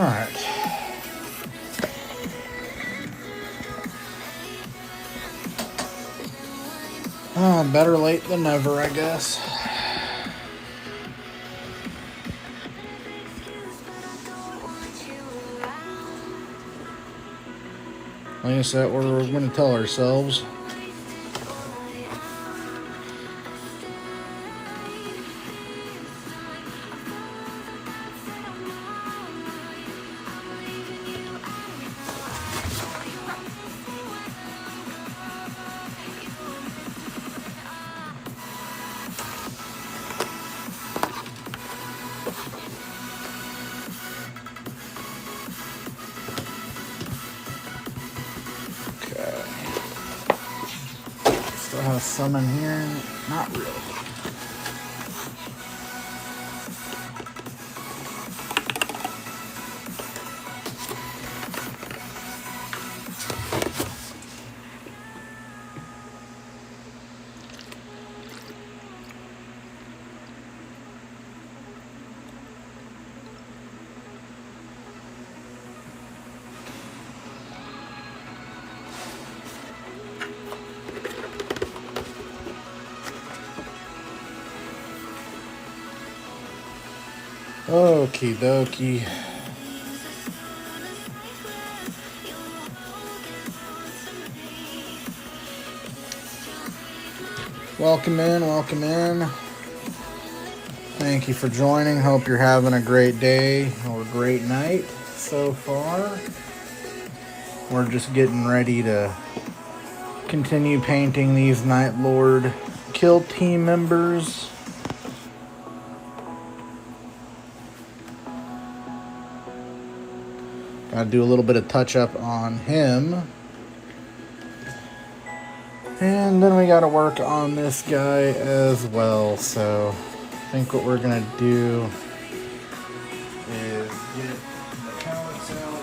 Alright. Better late than never, I guess. I guess that's what we're going to tell ourselves. Still have some in here. Not really. Okie dokie. Welcome in, welcome in. Thank you for joining. Hope you're having a great day or a great night so far. We're just getting ready to continue painting these Night Lord kill team members. Gotta do a little bit of touch up on him. And then we gotta work on this guy as well. So I think what we're gonna do is get the pallets out.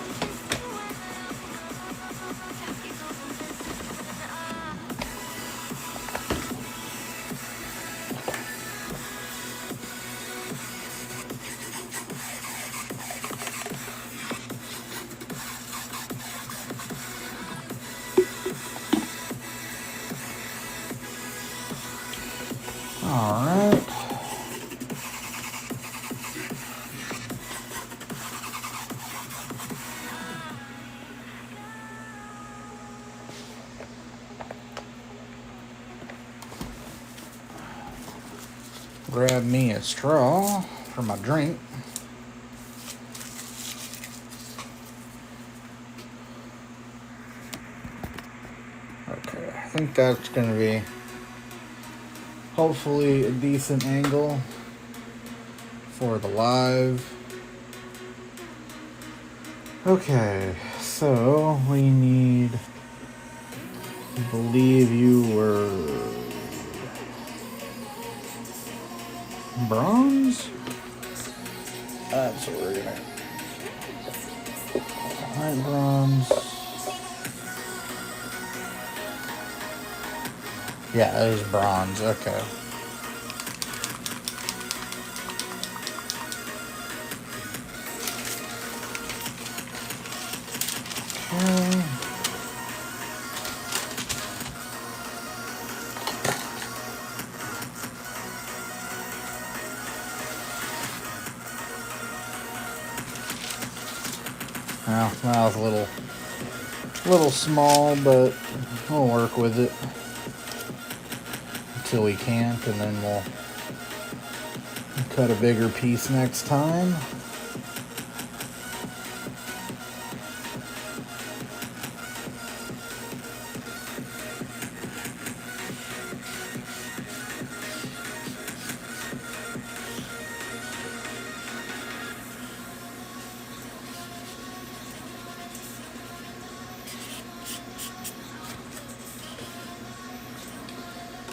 All right. Grab me a straw for my drink. Okay, I think that's gonna be hopefully a decent angle for the live. Okay, so we need, I believe you were bronze? That's what we're gonna, light bronze. Yeah, it was bronze, okay. Okay. Well, that was a little small, but we'll work with it until we can't, and then we'll cut a bigger piece next time.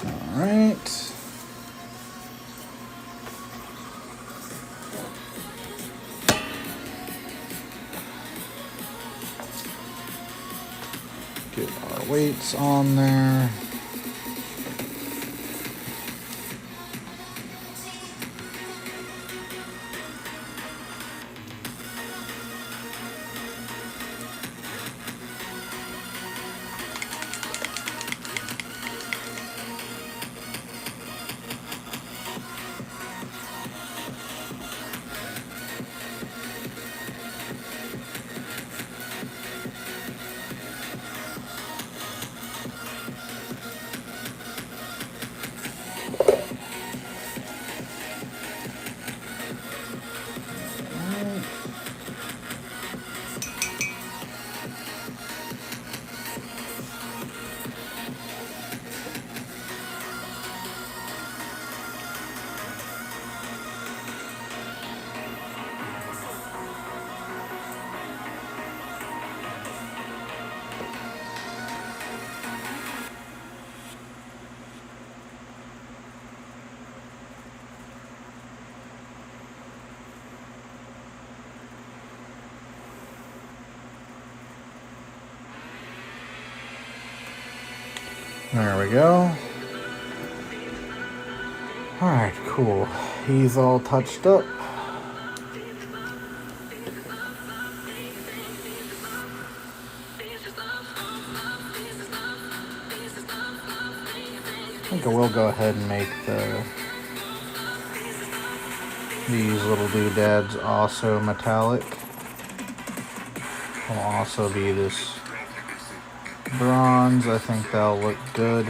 All right. Get our weights on there. There we go. Alright, cool. He's all touched up. I think I will go ahead and make these little doodads also metallic. Will also be this bronze. I think that'll look good.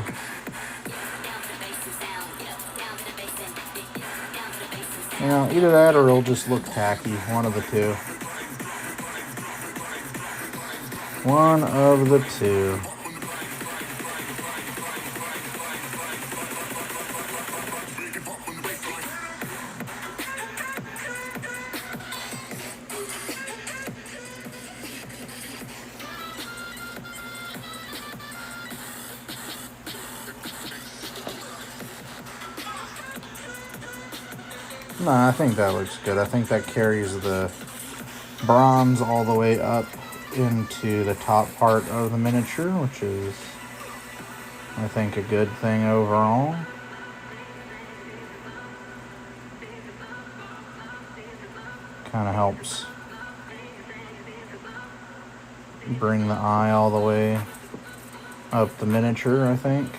You know, either that or it'll just look tacky. One of the two. One of the two. No, I think that looks good. I think that carries the bronze all the way up into the top part of the miniature, which is, I think, a good thing overall. Kind of helps bring the eye all the way up the miniature, I think.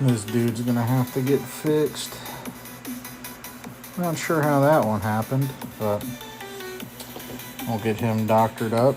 This dude's gonna have to get fixed. Not sure how that one happened, but we'll get him doctored up.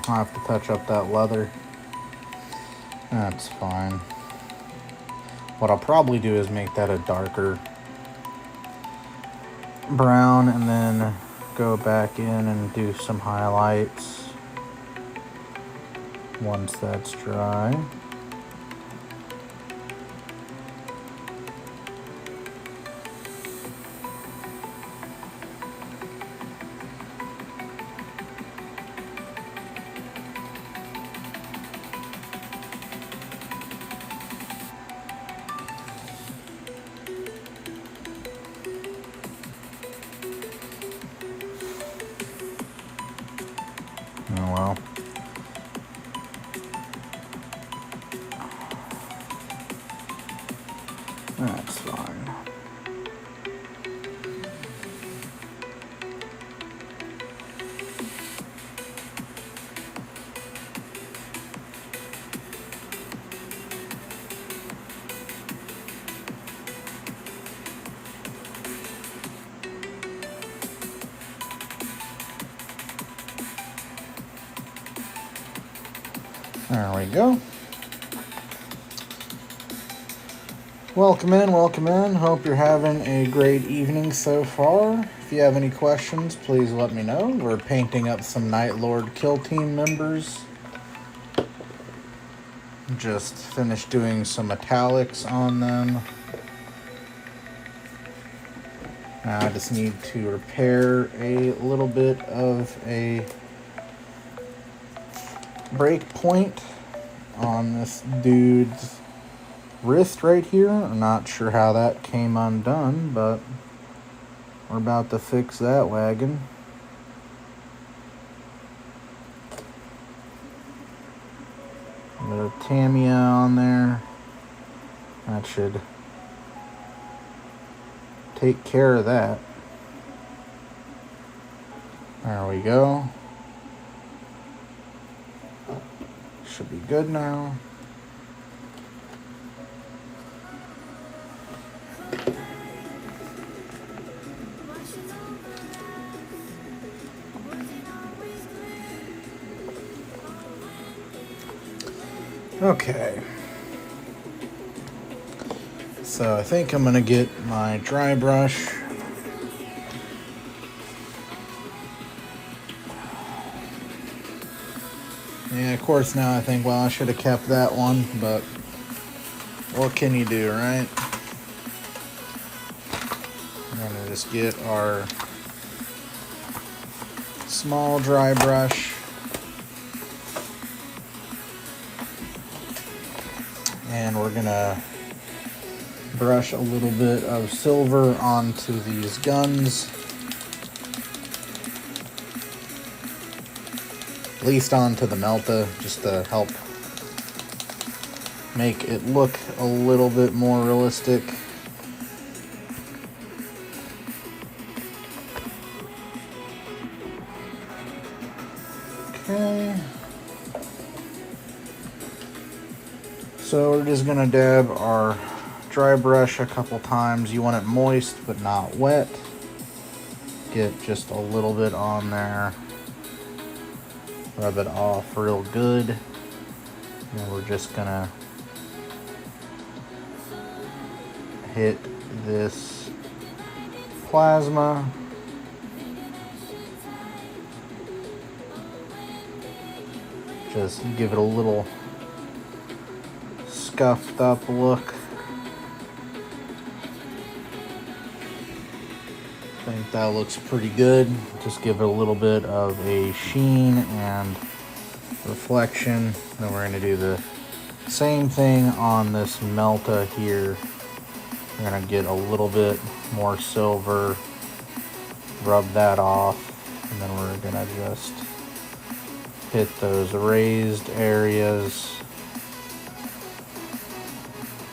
I'll have to touch up that leather. That's fine. What I'll probably do is make that a darker brown and then go back in and do some highlights once that's dry. Oh well. That's fine. There we go. Welcome in, welcome in. Hope you're having a great evening so far. If you have any questions, please let me know. We're painting up some Night Lord Kill Team members. Just finished doing some metallics on them. Now I just need to repair a little bit of a break point on this dude's wrist right here. I'm not sure how that came undone, but we're about to fix that wagon. A bit of Tamiya on there. That should take care of that. There we go. Should be good now. Okay. So I think I'm gonna get my dry brush. Yeah, of course now I think, well, I should have kept that one, but what can you do, right? We're gonna just get our small dry brush. And we're gonna brush a little bit of silver onto these guns. At least onto the Melta, just to help make it look a little bit more realistic. Okay. So we're just gonna dab our dry brush a couple times. You want it moist but not wet. Get just a little bit on there. Rub it off real good. And we're just gonna hit this plasma. Just give it a little scuffed up look. I think that looks pretty good. Just give it a little bit of a sheen and reflection. Then we're going to do the same thing on this Melta here. We're going to get a little bit more silver, rub that off, and then we're going to just hit those raised areas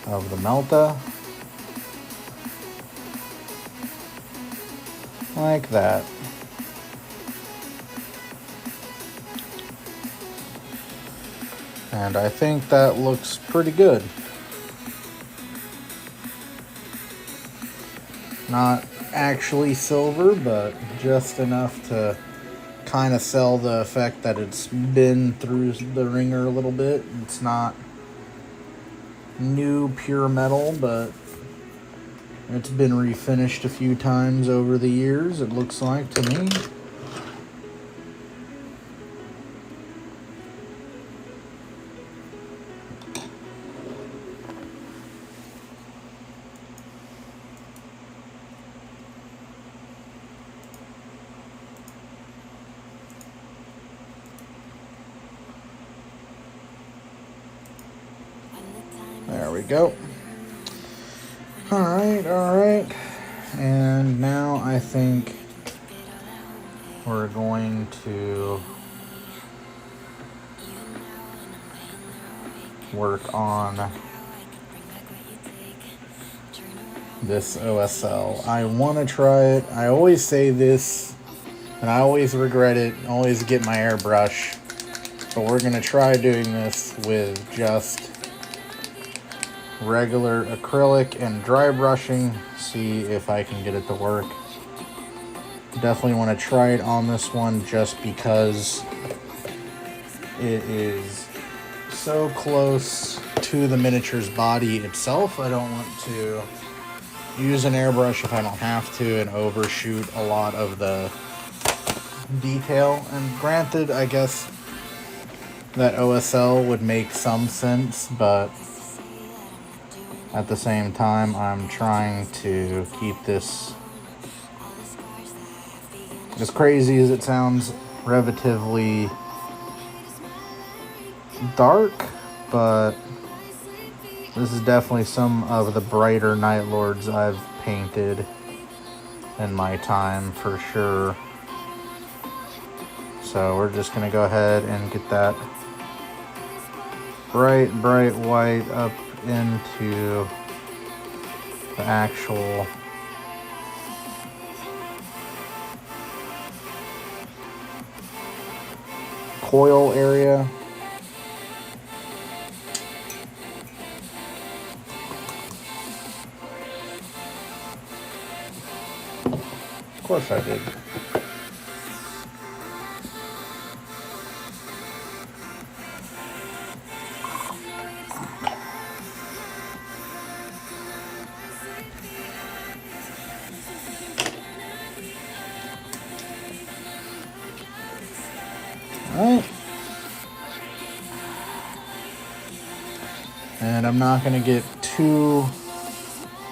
of the Melta. Like that. And I think that looks pretty good. Not actually silver, but just enough to kind of sell the effect that it's been through the ringer a little bit. It's not new pure metal, but it's been refinished a few times over the years, it looks like to me. There we go. All right. And now I think we're going to work on this OSL. I want to try it. I always say this, and I always regret it. I always get my airbrush. But we're going to try doing this with just regular acrylic and dry brushing. See if I can get it to work. Definitely want to try it on this one just because it is so close to the miniature's body itself. I don't want to use an airbrush if I don't have to and overshoot a lot of the detail. And granted, I guess that OSL would make some sense, but at the same time, I'm trying to keep this, as crazy as it sounds, relatively dark, but this is definitely some of the brighter Night Lords I've painted in my time for sure. So we're just gonna go ahead and get that bright white up into the actual coil area. Of course I did. Alright. And I'm not going to get too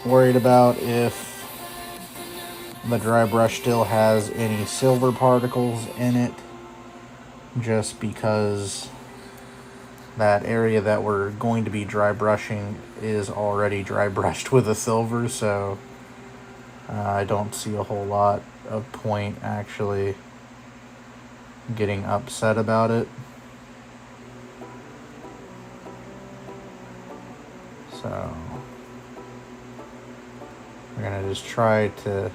worried about if the dry brush still has any silver particles in it, just because that area that we're going to be dry brushing is already dry brushed with a silver, so I don't see a whole lot of point actually getting upset about it. So we're gonna just try to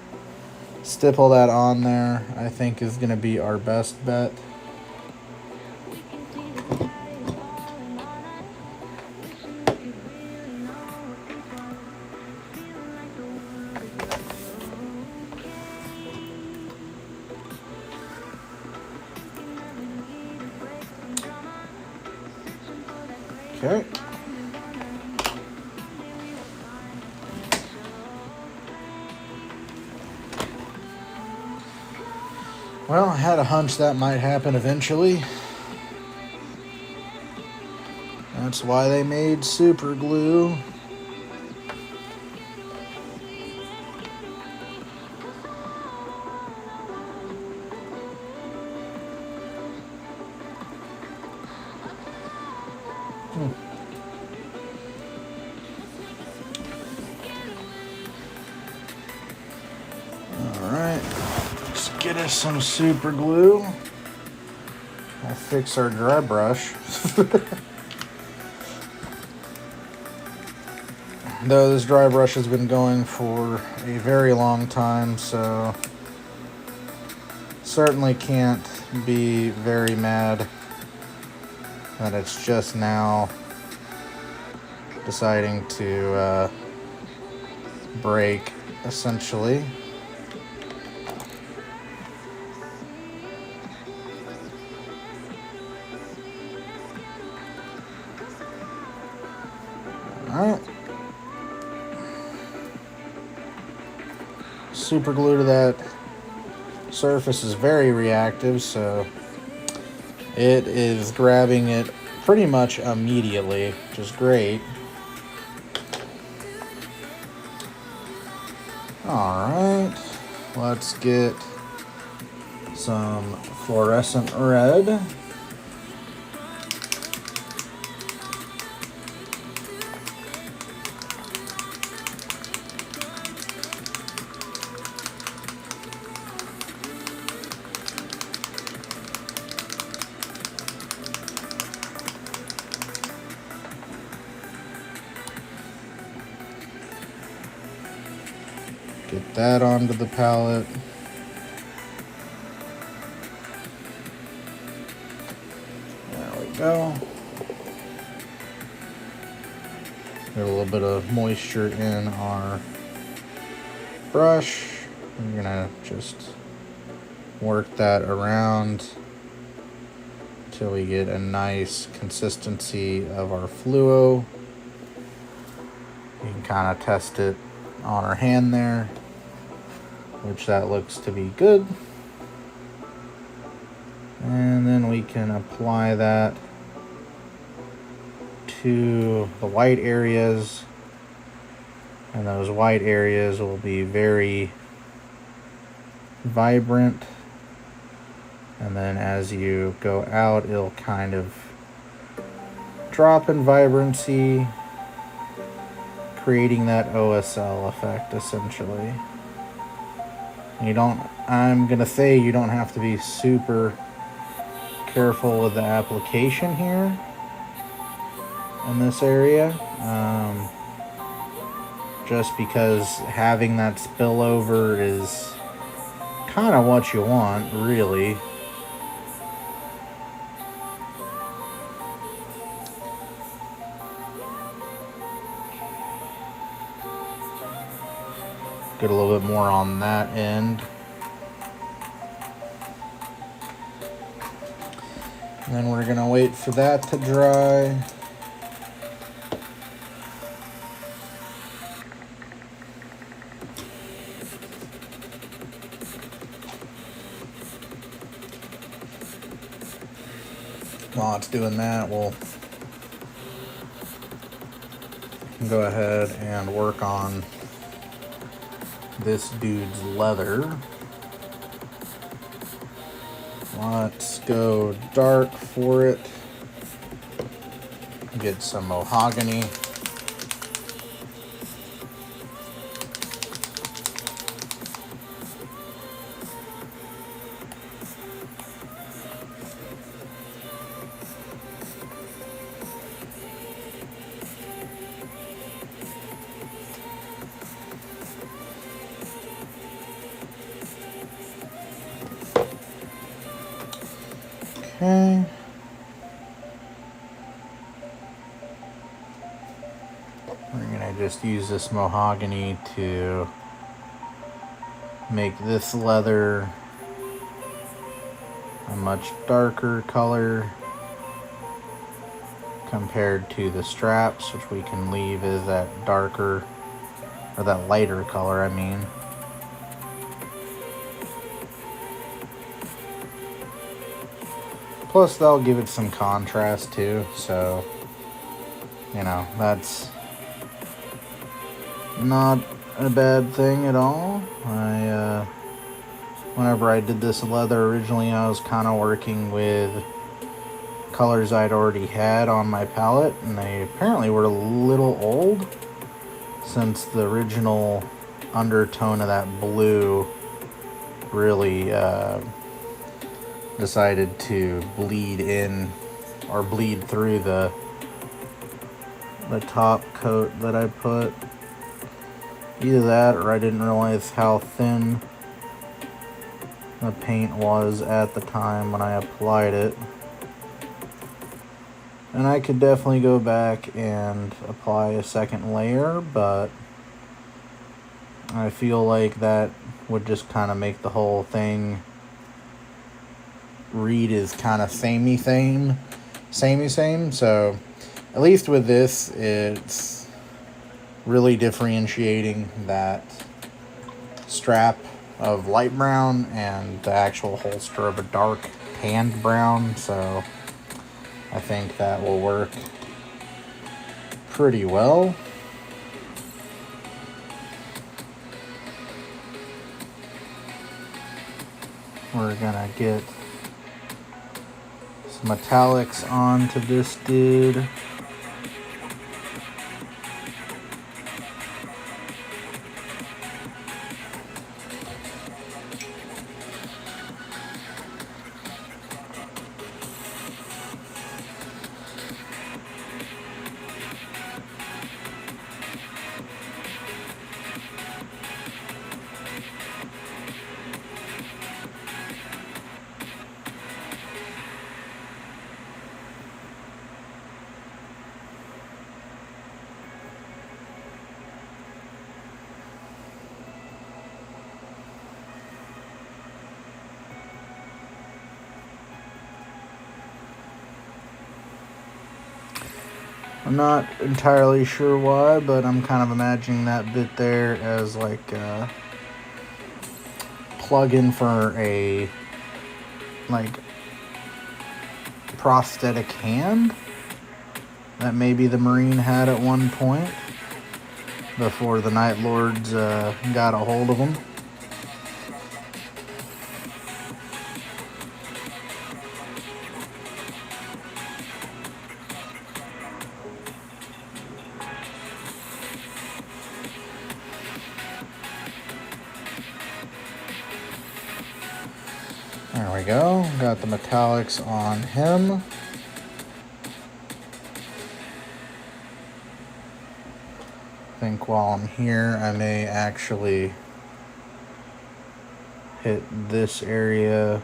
stipple that on there. I think is gonna be our best bet. Okay. Well, I had a hunch that might happen eventually. That's why they made super glue. Alright, let's get us some super glue. I'll fix our dry brush. Though this dry brush has been going for a very long time, so certainly can't be very mad that it's just now deciding to break, essentially. Alright. Super glue to that surface is very reactive, so it is grabbing it pretty much immediately, which is great. Alright, let's get some fluorescent red. Get that onto the palette. There we go. Get a little bit of moisture in our brush. We're gonna just work that around until we get a nice consistency of our fluo. You can kind of test it on our hand there, which that looks to be good. And then we can apply that to the white areas, and those white areas will be very vibrant, and then as you go out, it'll kind of drop in vibrancy, creating that OSL effect essentially. I'm gonna say you don't have to be super careful with the application here in this area, just because having that spillover is kind of what you want, really. Get a little bit more on that end. And then we're gonna wait for that to dry. While it's doing that, we'll go ahead and work on this dude's leather. Let's go dark for it. Get some mahogany. Okay. We're gonna just use this mahogany to make this leather a much darker color compared to the straps, which we can leave as that darker, or that lighter color, I mean. Plus, they'll give it some contrast too, so, you know, that's not a bad thing at all. Whenever I did this leather originally, I was kind of working with colors I'd already had on my palette, and they apparently were a little old, since the original undertone of that blue really decided to bleed in or bleed through the top coat that I put. Either that, or I didn't realize how thin the paint was at the time when I applied it. And I could definitely go back and apply a second layer, but I feel like that would just kind of make the whole thing read as kind of samey. So at least with this, it's really differentiating that strap of light brown and the actual holster of a dark tanned brown. So I think that will work pretty well. We're gonna get some metallics onto this dude. I'm not entirely sure why, but I'm kind of imagining that bit there as like a plug-in for a like prosthetic hand that maybe the Marine had at one point before the Night Lords got a hold of him. There we go. Got the metallics on him. I think while I'm here, I may actually hit this area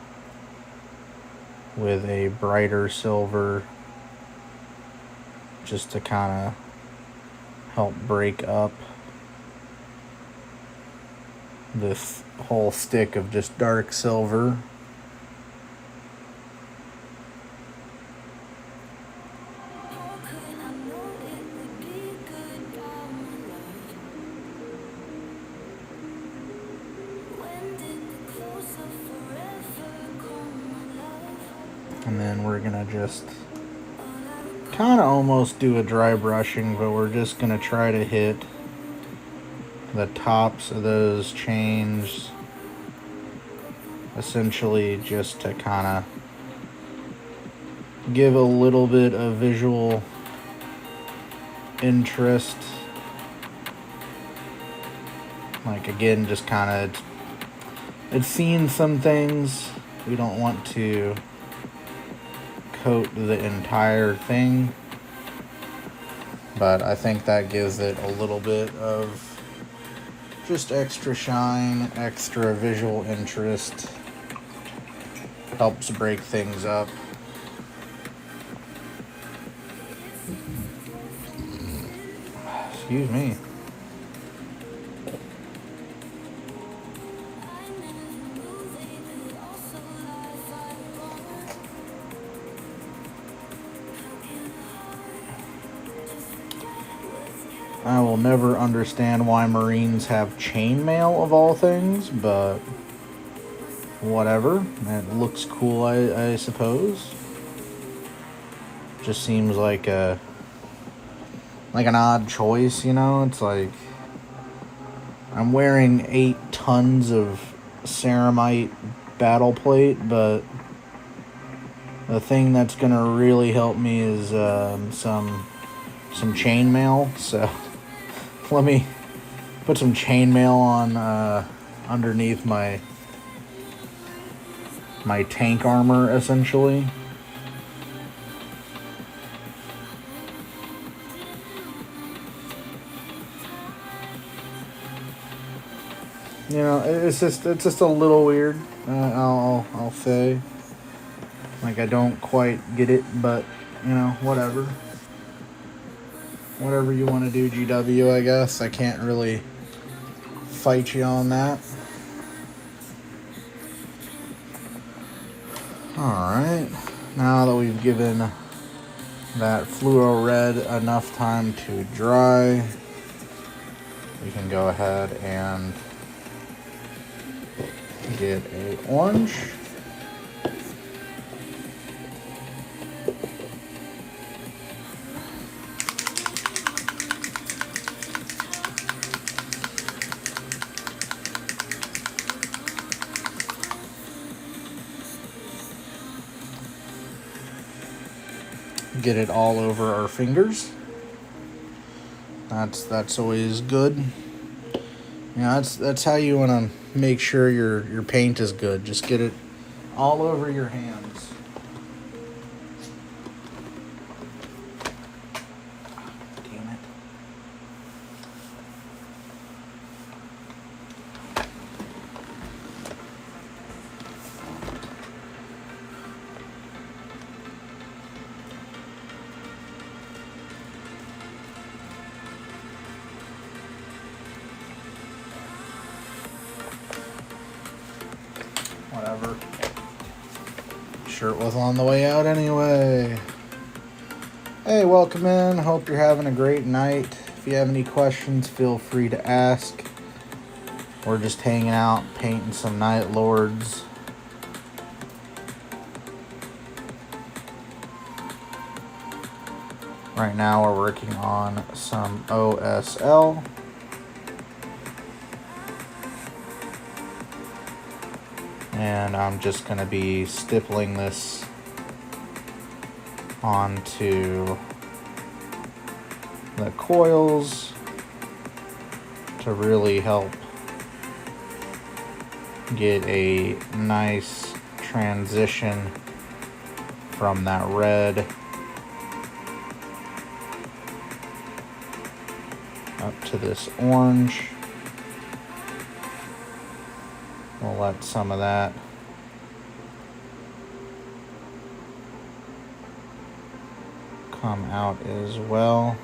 with a brighter silver just to kind of help break up this whole stick of just dark silver. And then we're gonna just kind of almost do a dry brushing, but we're just gonna try to hit the tops of those chains, essentially just to kind of give a little bit of visual interest. Like again, just kind of, it's seen some things. We don't want to coat the entire thing, but I think that gives it a little bit of just extra shine, extra visual interest, helps break things up. Excuse me. I will never understand why Marines have chainmail of all things, but whatever. It looks cool, I suppose. Just seems like an odd choice, you know? It's like I'm wearing 8 tons of ceramite battle plate, but the thing that's gonna really help me is some chainmail. So let me put some chainmail on underneath my tank armor, essentially. You know, it's just a little weird. I'll say, like, I don't quite get it, but you know, whatever. Whatever you want to do, GW, I guess. I can't really fight you on that. Alright, now that we've given that fluoro red enough time to dry, we can go ahead and get a orange. Get it all over our fingers. That's always good. You know, that's how you want to make sure your paint is good. Just get it all over your hands. Damn it. Whatever. Shirt was on the way out anyway. Hey, welcome in. Hope you're having a great night. If you have any questions, feel free to ask. We're just hanging out, painting some Night Lords. Right now we're working on some OSL. And I'm just going to be stippling this onto the coils to really help get a nice transition from that red up to this orange. We'll let some of that come out as well.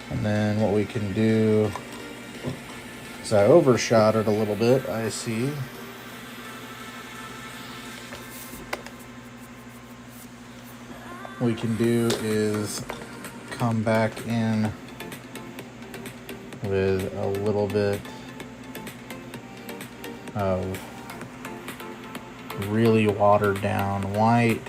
And then what we can do is I overshot it a little bit, I see. What we can do is come back in with a little bit of really watered down white.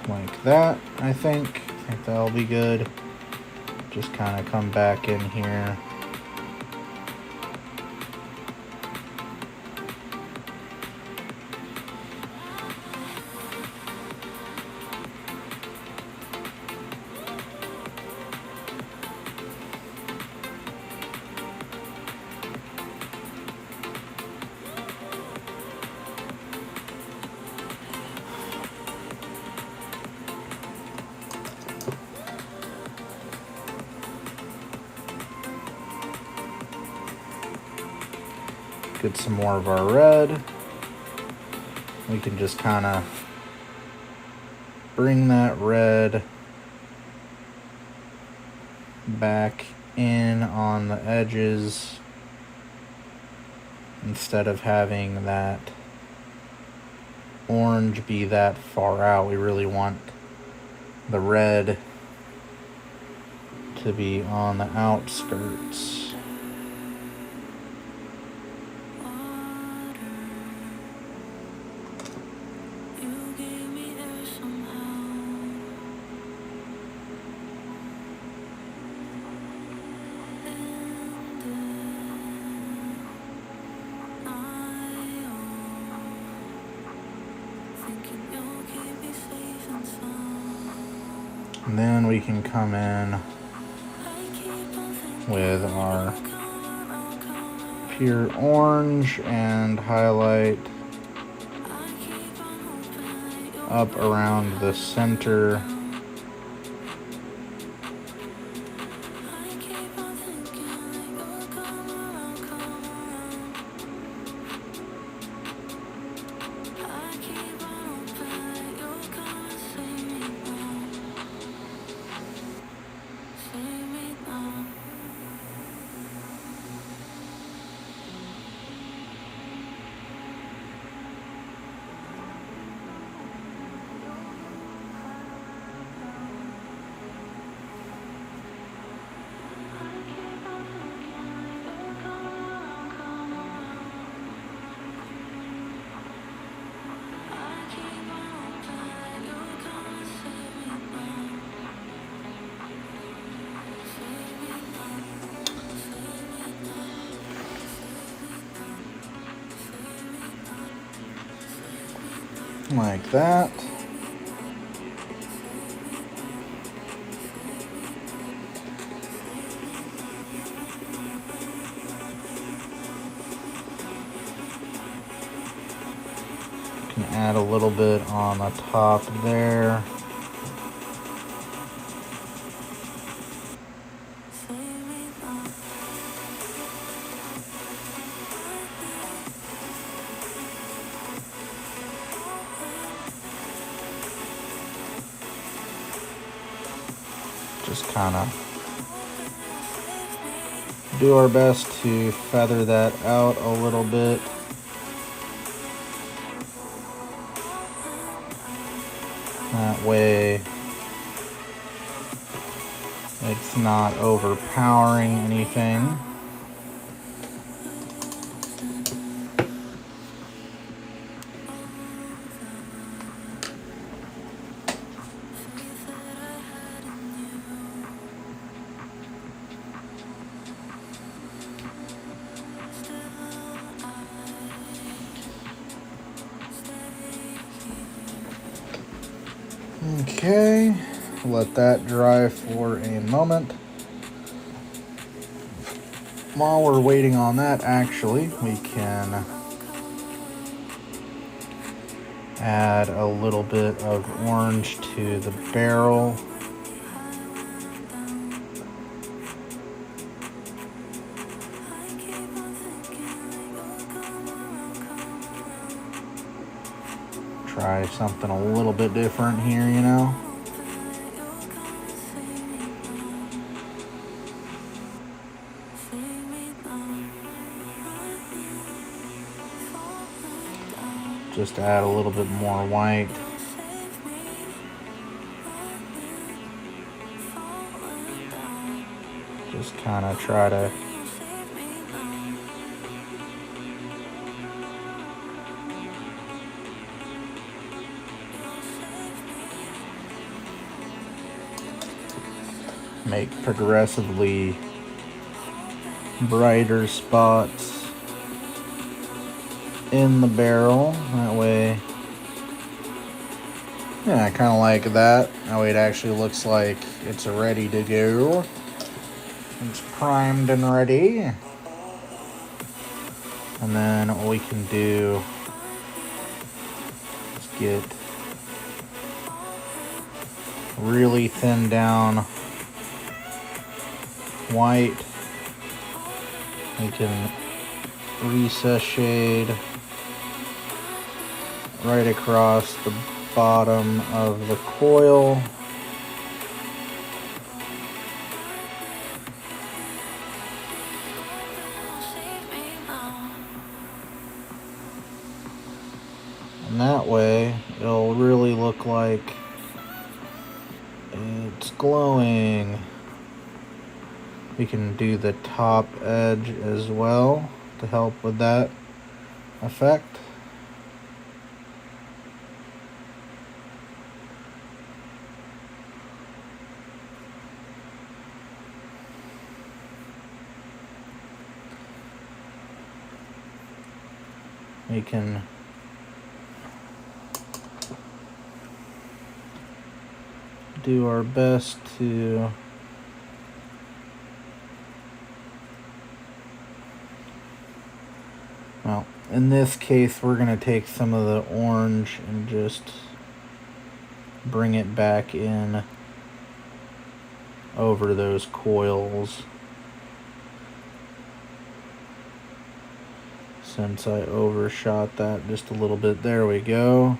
Like that, I think that'll be good. Just kind of come back in here. Get some more of our red. We can just kind of bring that red back in on the edges instead of having that orange be that far out. We really want the red to be on the outskirts. And then we can come in with our pure orange and highlight up around the center. Like that. Can add a little bit on the top there. Just kind of do our best to feather that out a little bit. That way it's not overpowering anything. Okay, let that dry for a moment. While we're waiting on that, actually, we can add a little bit of orange to the barrel. Try something a little bit different here, you know. Just add a little bit more white. Just kind of try to make progressively brighter spots in the barrel. That way, yeah, I kind of like that. That way it actually looks like it's ready to go. It's primed and ready. And then what we can do is get really thin down white. We can recess shade right across the bottom of the coil. And that way it'll really look like it's glowing. We can do the top edge as well to help with that effect. We can do our best to well, in this case, we're going to take some of the orange and just bring it back in over those coils. Since I overshot that just a little bit, there we go.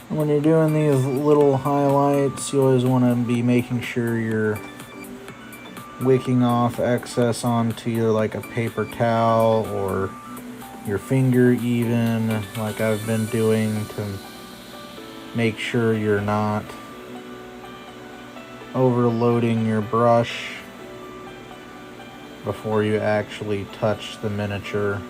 When you're doing these little highlights, you always want to be making sure you're wicking off excess onto your like a paper towel or your finger even, like I've been doing, to make sure you're not overloading your brush before you actually touch the miniature.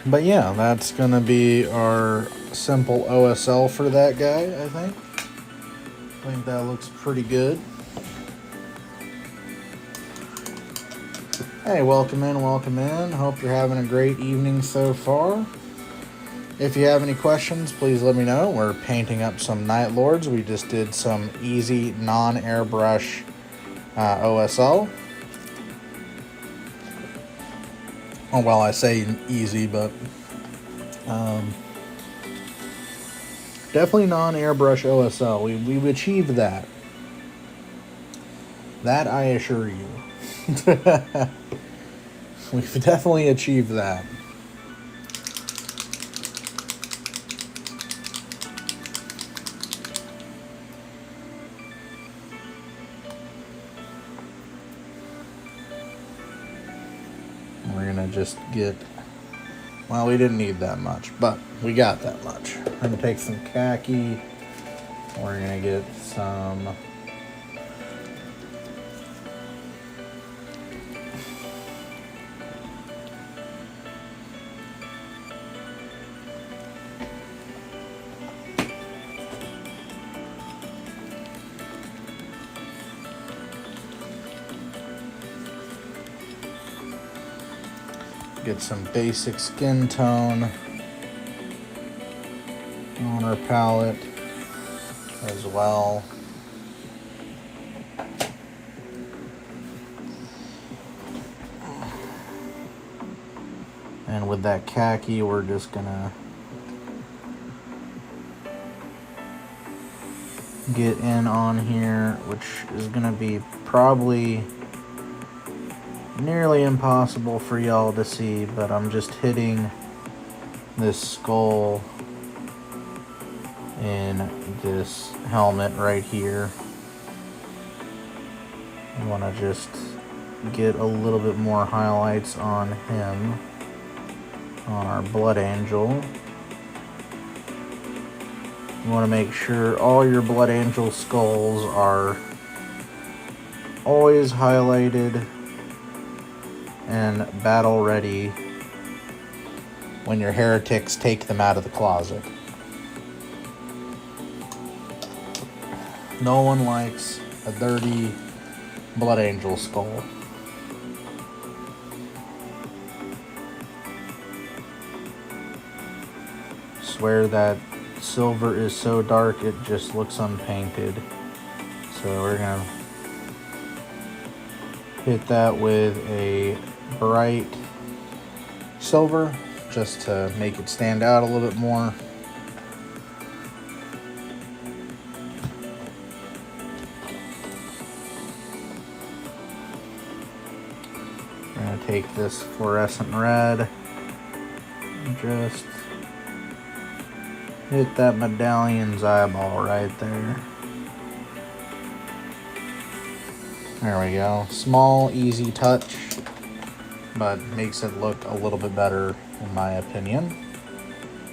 But yeah, that's gonna be our simple OSL for that guy, I think. think that looks pretty good. Hey, welcome in, welcome in. Hope you're having a great evening so far. If you have any questions, please let me know. We're painting up some Night Lords. We just did some easy non-airbrush OSL. Oh, well, I say easy, but definitely non-airbrush OSL. We've achieved that. That I assure you. We've definitely achieved that. We're gonna just get, well, we didn't need that much, but we got that much. We're gonna take some khaki. We're gonna get some basic skin tone on our palette as well. And with that khaki, we're just gonna get in on here, which is gonna be probably nearly impossible for y'all to see, but I'm just hitting this skull in this helmet right here. I want to just get a little bit more highlights on him, on our Blood Angel. You want to make sure all your Blood Angel skulls are always highlighted and battle ready when your heretics take them out of the closet. No one likes a dirty Blood Angel skull. Swear that silver is so dark it just looks unpainted. So we're gonna hit that with a bright silver just to make it stand out a little bit more. We're going to take this fluorescent red and just hit that medallion's eyeball right there. There we go. Small, easy touch, but makes it look a little bit better in my opinion.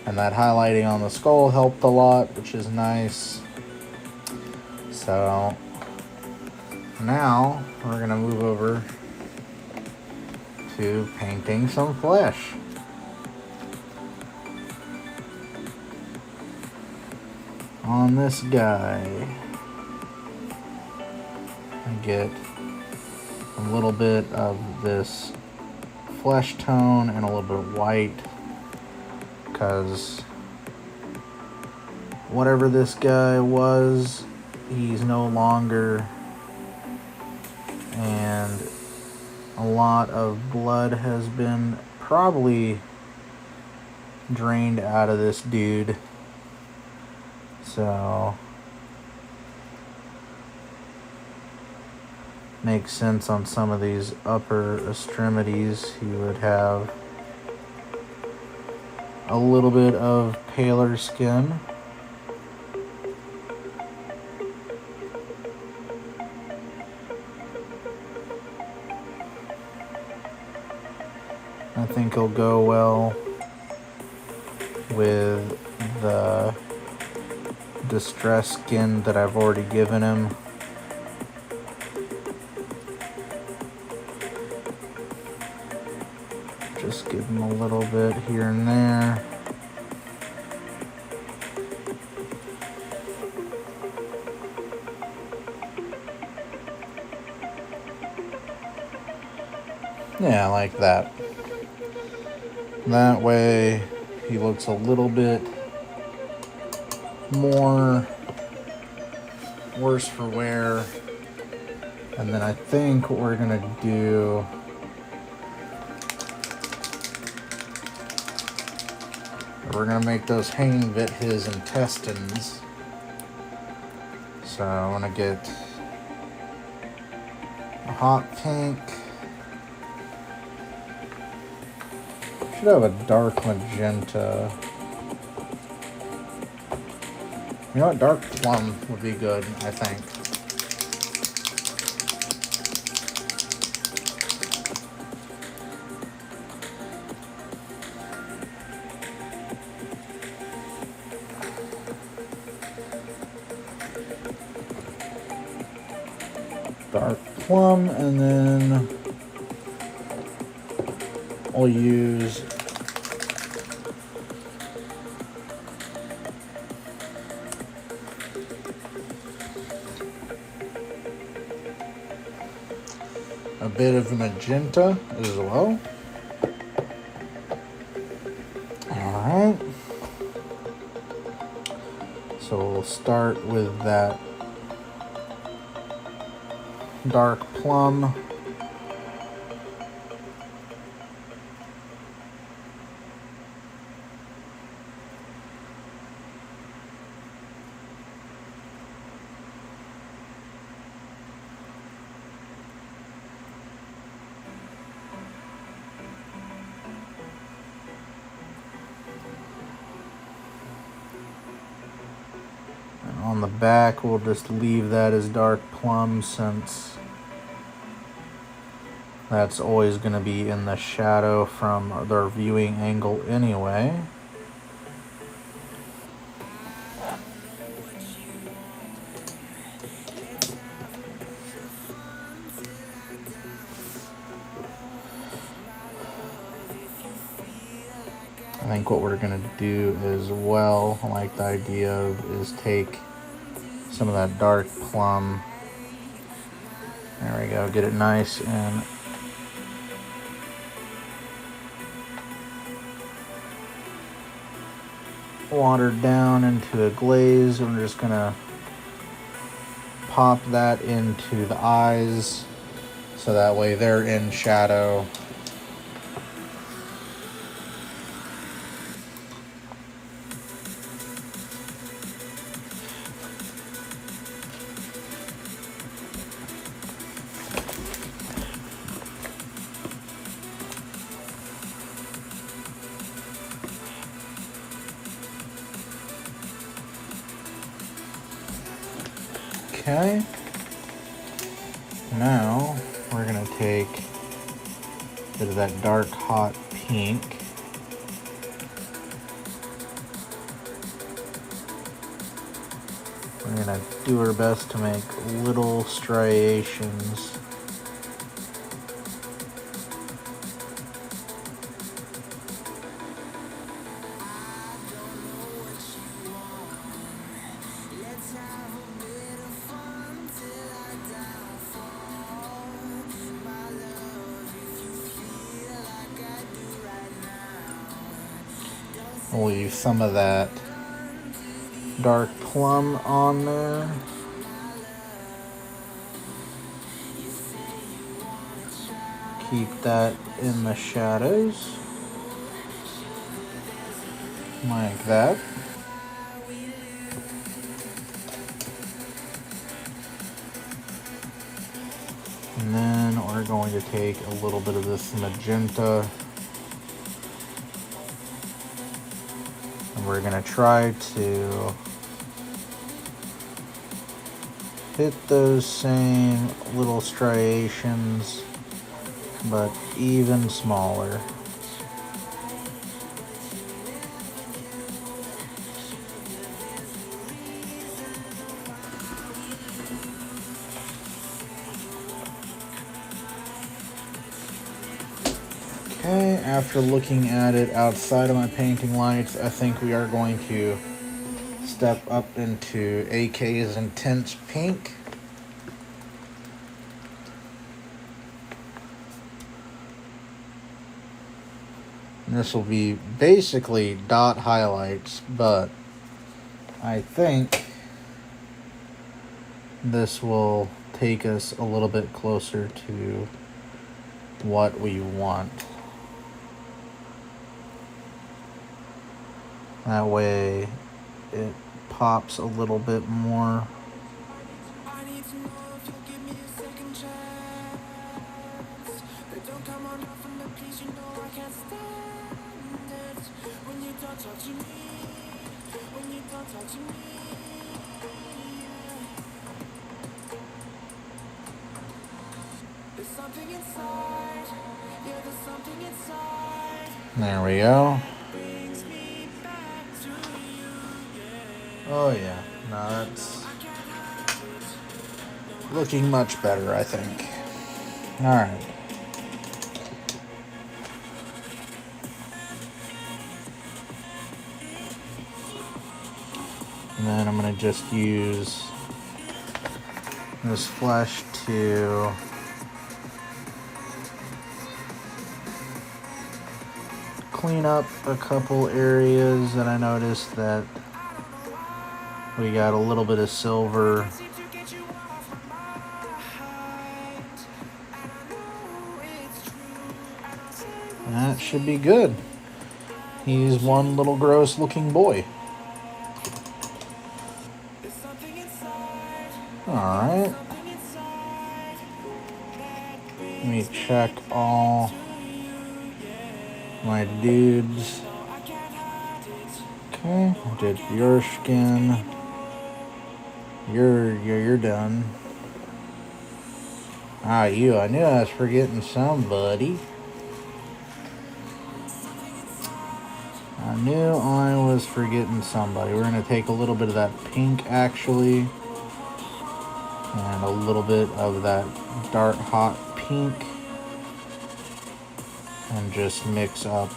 And that highlighting on the skull helped a lot, which is nice. So now we're gonna move over to painting some flesh. On this guy, I get a little bit of this flesh tone and a little bit of white, because whatever this guy was, he's no longer, and a lot of blood has been probably drained out of this dude. So makes sense on some of these upper extremities he would have a little bit of paler skin. I think he'll go well with the distress skin that I've already given him. Just give him a little bit here and there. Yeah, like that. That way he looks a little bit more worse for wear. And then I think what we're gonna do, we're gonna make those hanging bit his intestines. So I'm gonna get a hot pink. Should have a dark magenta. You know what? Dark plum would be good, I think. Dark plum, and then I'll use a bit of magenta as well. Alright. So we'll start with that dark plum. On the back, we'll just leave that as dark plum since that's always going to be in the shadow from their viewing angle anyway. I think what we're going to do as well, I like the idea of, is take some of that dark plum. There we go, get it nice and watered down into a glaze. We're just gonna pop that into the eyes so that way they're in shadow. Okay, now we're gonna take a bit of that dark hot pink. We're gonna do our best to make little striations. We'll leave some of that dark plum on there. Keep that in the shadows, like that. And then we're going to take a little bit of this magenta, and we're going to try to hit those same little striations, but even smaller. Okay, after looking at it outside of my painting lights, I think we are going to step up into AK's Intense Pink. This will be basically dot highlights, but I think this will take us a little bit closer to what we want. That way it pops a little bit more. There we go. Oh yeah, no, that's looking much better, I think. Alright. And then I'm going to just use this flesh to clean up a couple areas that I noticed that we got a little bit of silver. That should be good. He's one little gross looking boy. Alright. Let me check all my dudes. Okay, did your skin. You're done. Ah, you. I knew I was forgetting somebody. I knew I was forgetting somebody. We're going to take a little bit of that pink, actually. And a little bit of that dark hot pink. And just mix up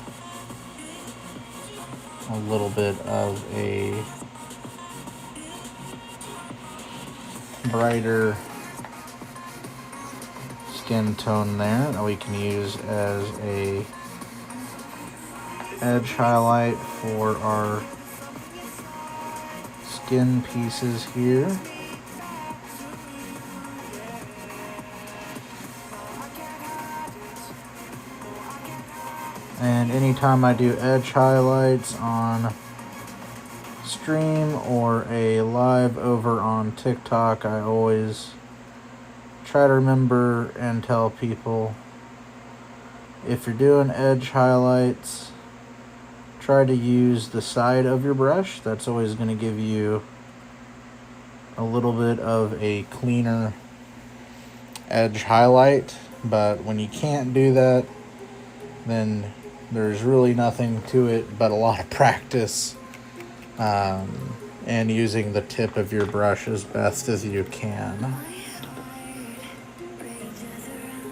a little bit of a brighter skin tone there that we can use as a edge highlight for our skin pieces here. And anytime I do edge highlights on stream or a live over on TikTok, I always try to remember and tell people, if you're doing edge highlights, try to use the side of your brush. That's always going to give you a little bit of a cleaner edge highlight. But when you can't do that, then there's really nothing to it but a lot of practice and using the tip of your brush as best as you can.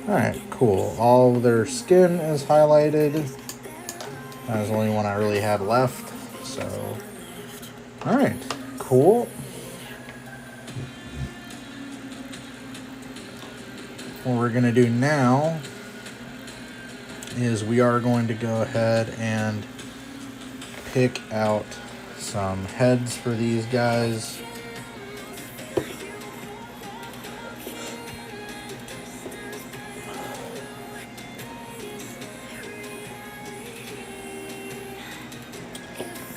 Alright, cool. All their skin is highlighted. That was the only one I really had left. So, alright, cool. What we're going to do now is we are going to go ahead and pick out some heads for these guys.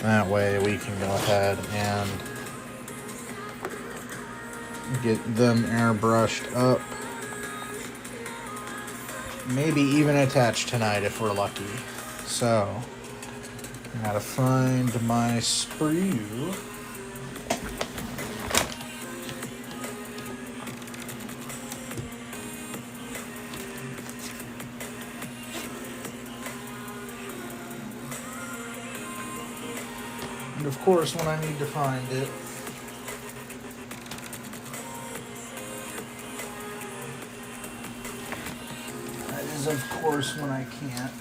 That way we can go ahead and get them airbrushed up. Maybe even attached tonight if we're lucky. So, I gotta find my sprue. And of course, when I need to find it, that is of course when I can't.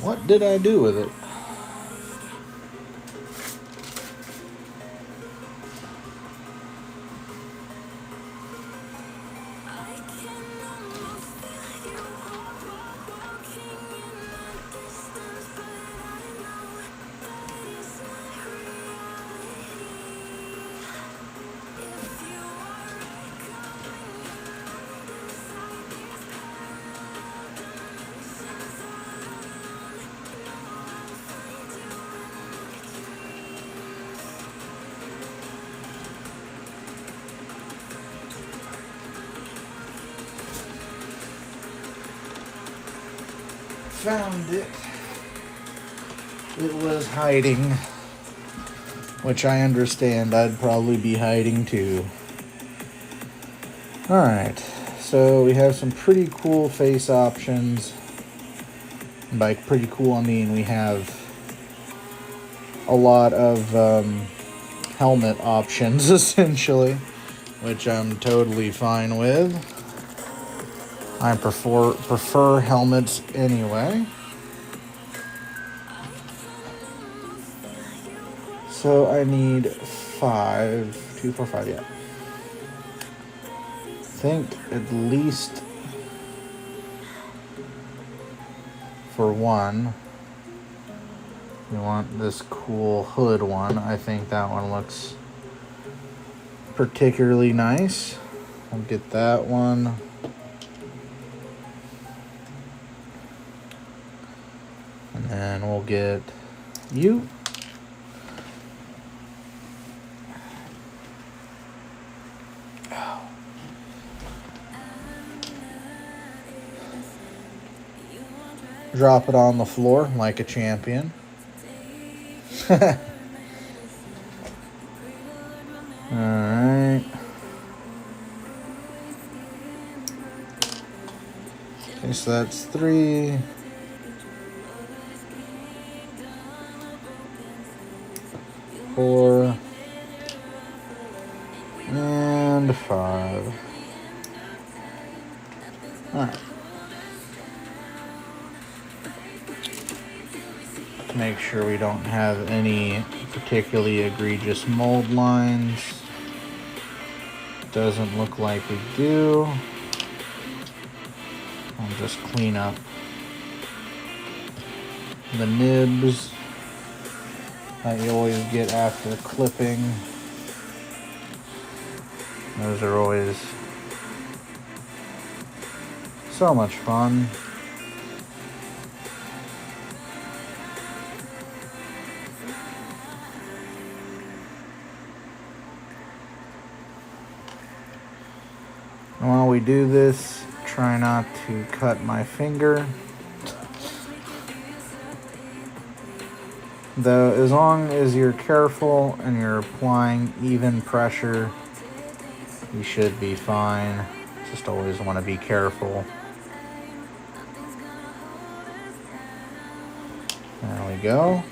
What did I do with it? Found it. It was hiding, which I understand I'd probably be hiding too. Alright, so we have some pretty cool face options. And by pretty cool, I mean we have a lot of helmet options, essentially, which I'm totally fine with. I prefer helmets anyway. So I need 5, 2, 4, 5, yeah. I think at least for one, we want this cool hood one. I think that one looks particularly nice. I'll get that one. And then we'll get you. Drop it on the floor like a champion. Alright. Okay, so that's 3. 4. And 5. Alright. Make sure we don't have any particularly egregious mold lines. Doesn't look like we do. I'll just clean up the nibs that you always get after clipping. Those are always so much fun. While we do this, try not to cut my finger. Though, as long as you're careful and you're applying even pressure, you should be fine. Just always want to be careful. There we go.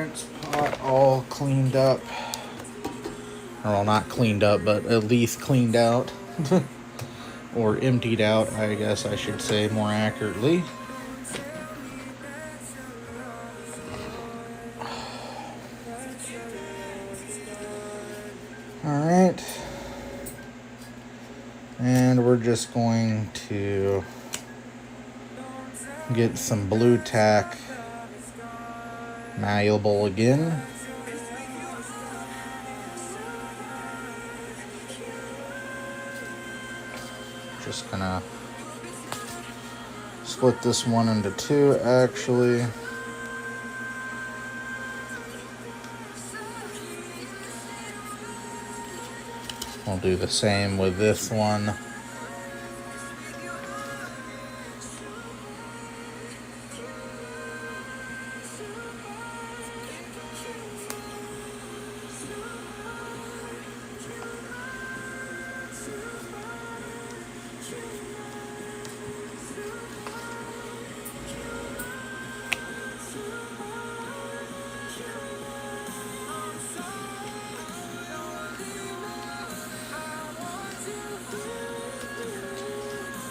clearance pot all cleaned up. Well, not cleaned up, but at least cleaned out. Or emptied out, I guess I should say more accurately. Alright. And we're just going to get some blue tack malleable again. Just gonna split this one into two actually. We'll do the same with this one.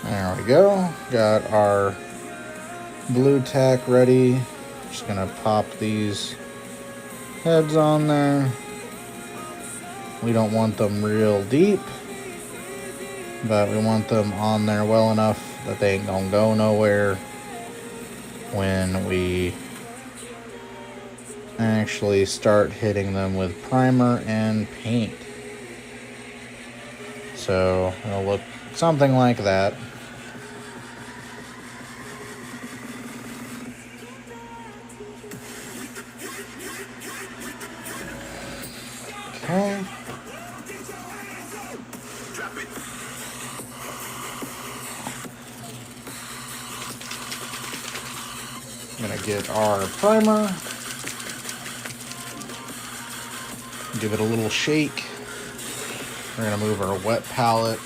There we go. Got our blue tack ready. Just gonna pop these heads on there. We don't want them real deep, but we want them on there well enough that they ain't gonna go nowhere when we actually start hitting them with primer and paint. So it'll look something like that. Okay. I'm gonna get our primer, give it a little shake. We're gonna move our wet palette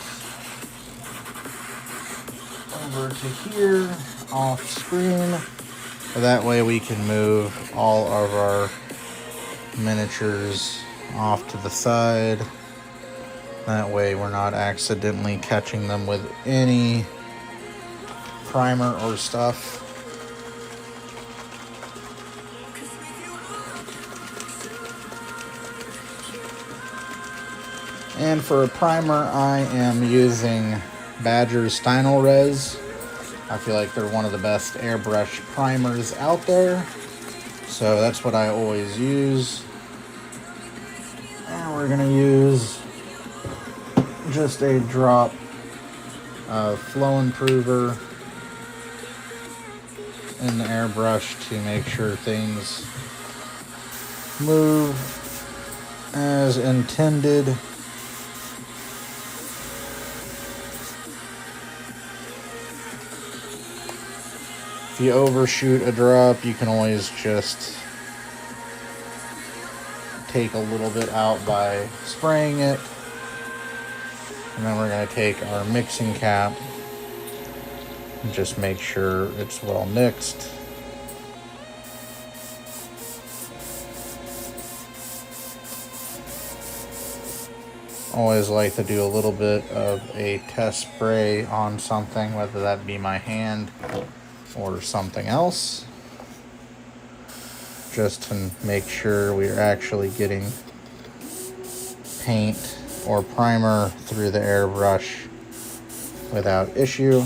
over to here, off screen. So that way we can move all of our miniatures off to the side. That way we're not accidentally catching them with any primer or stuff. And for a primer, I am using Badger's Stynol Res. I feel like they're one of the best airbrush primers out there. So that's what I always use. And we're gonna use just a drop of flow improver in the airbrush to make sure things move as intended. If you overshoot a drop, you can always just take a little bit out by spraying it. And then we're going to take our mixing cap and just make sure it's well mixed. Always like to do a little bit of a test spray on something, whether that be my hand or something else, just to make sure we're actually getting paint or primer through the airbrush without issue.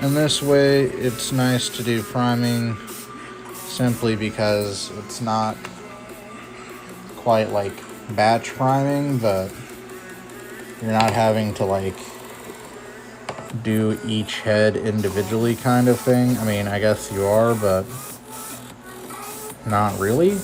And this way, it's nice to do priming simply because it's not quite like batch priming, but you're not having to like do each head individually kind of thing. I mean, I guess you are, but not really.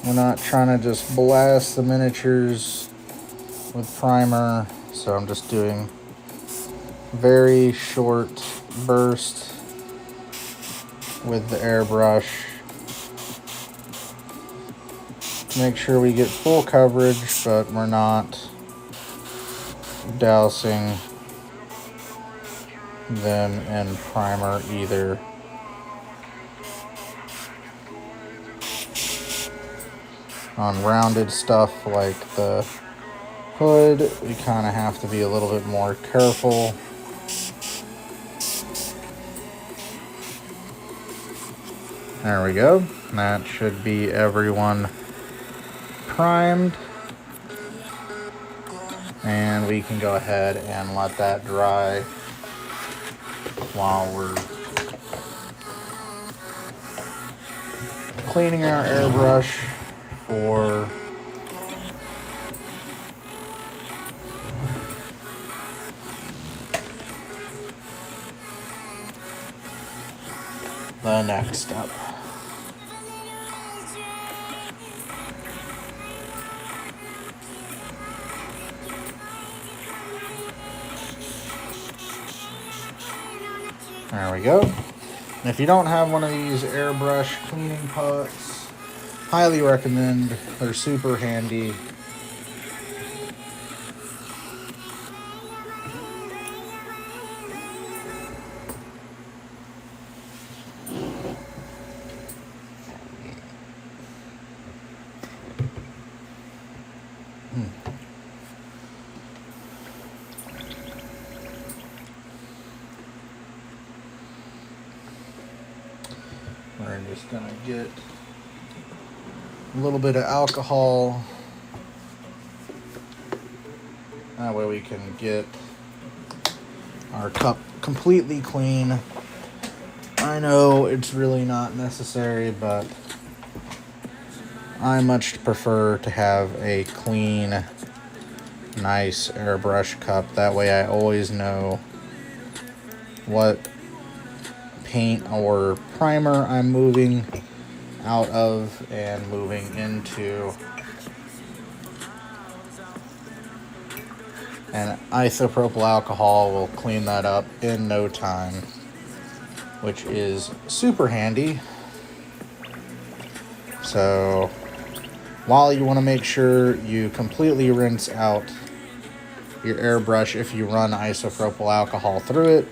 We're not trying to just blast the miniatures with primer, so I'm just doing very short burst with the airbrush. Make sure we get full coverage, but we're not dousing them in primer either. On rounded stuff like the hood, we kind of have to be a little bit more careful. There we go. That should be everyone primed. And we can go ahead and let that dry while we're cleaning our airbrush for the next step. There we go. And if you don't have one of these airbrush cleaning pots, highly recommend. They're super handy. We're just gonna get a little bit of alcohol. That way we can get our cup completely clean. I know it's really not necessary, but I much prefer to have a clean, nice airbrush cup. That way I always know what paint or primer I'm moving out of and moving into. And isopropyl alcohol will clean that up in no time, which is super handy. So while you want to make sure you completely rinse out your airbrush if you run isopropyl alcohol through it,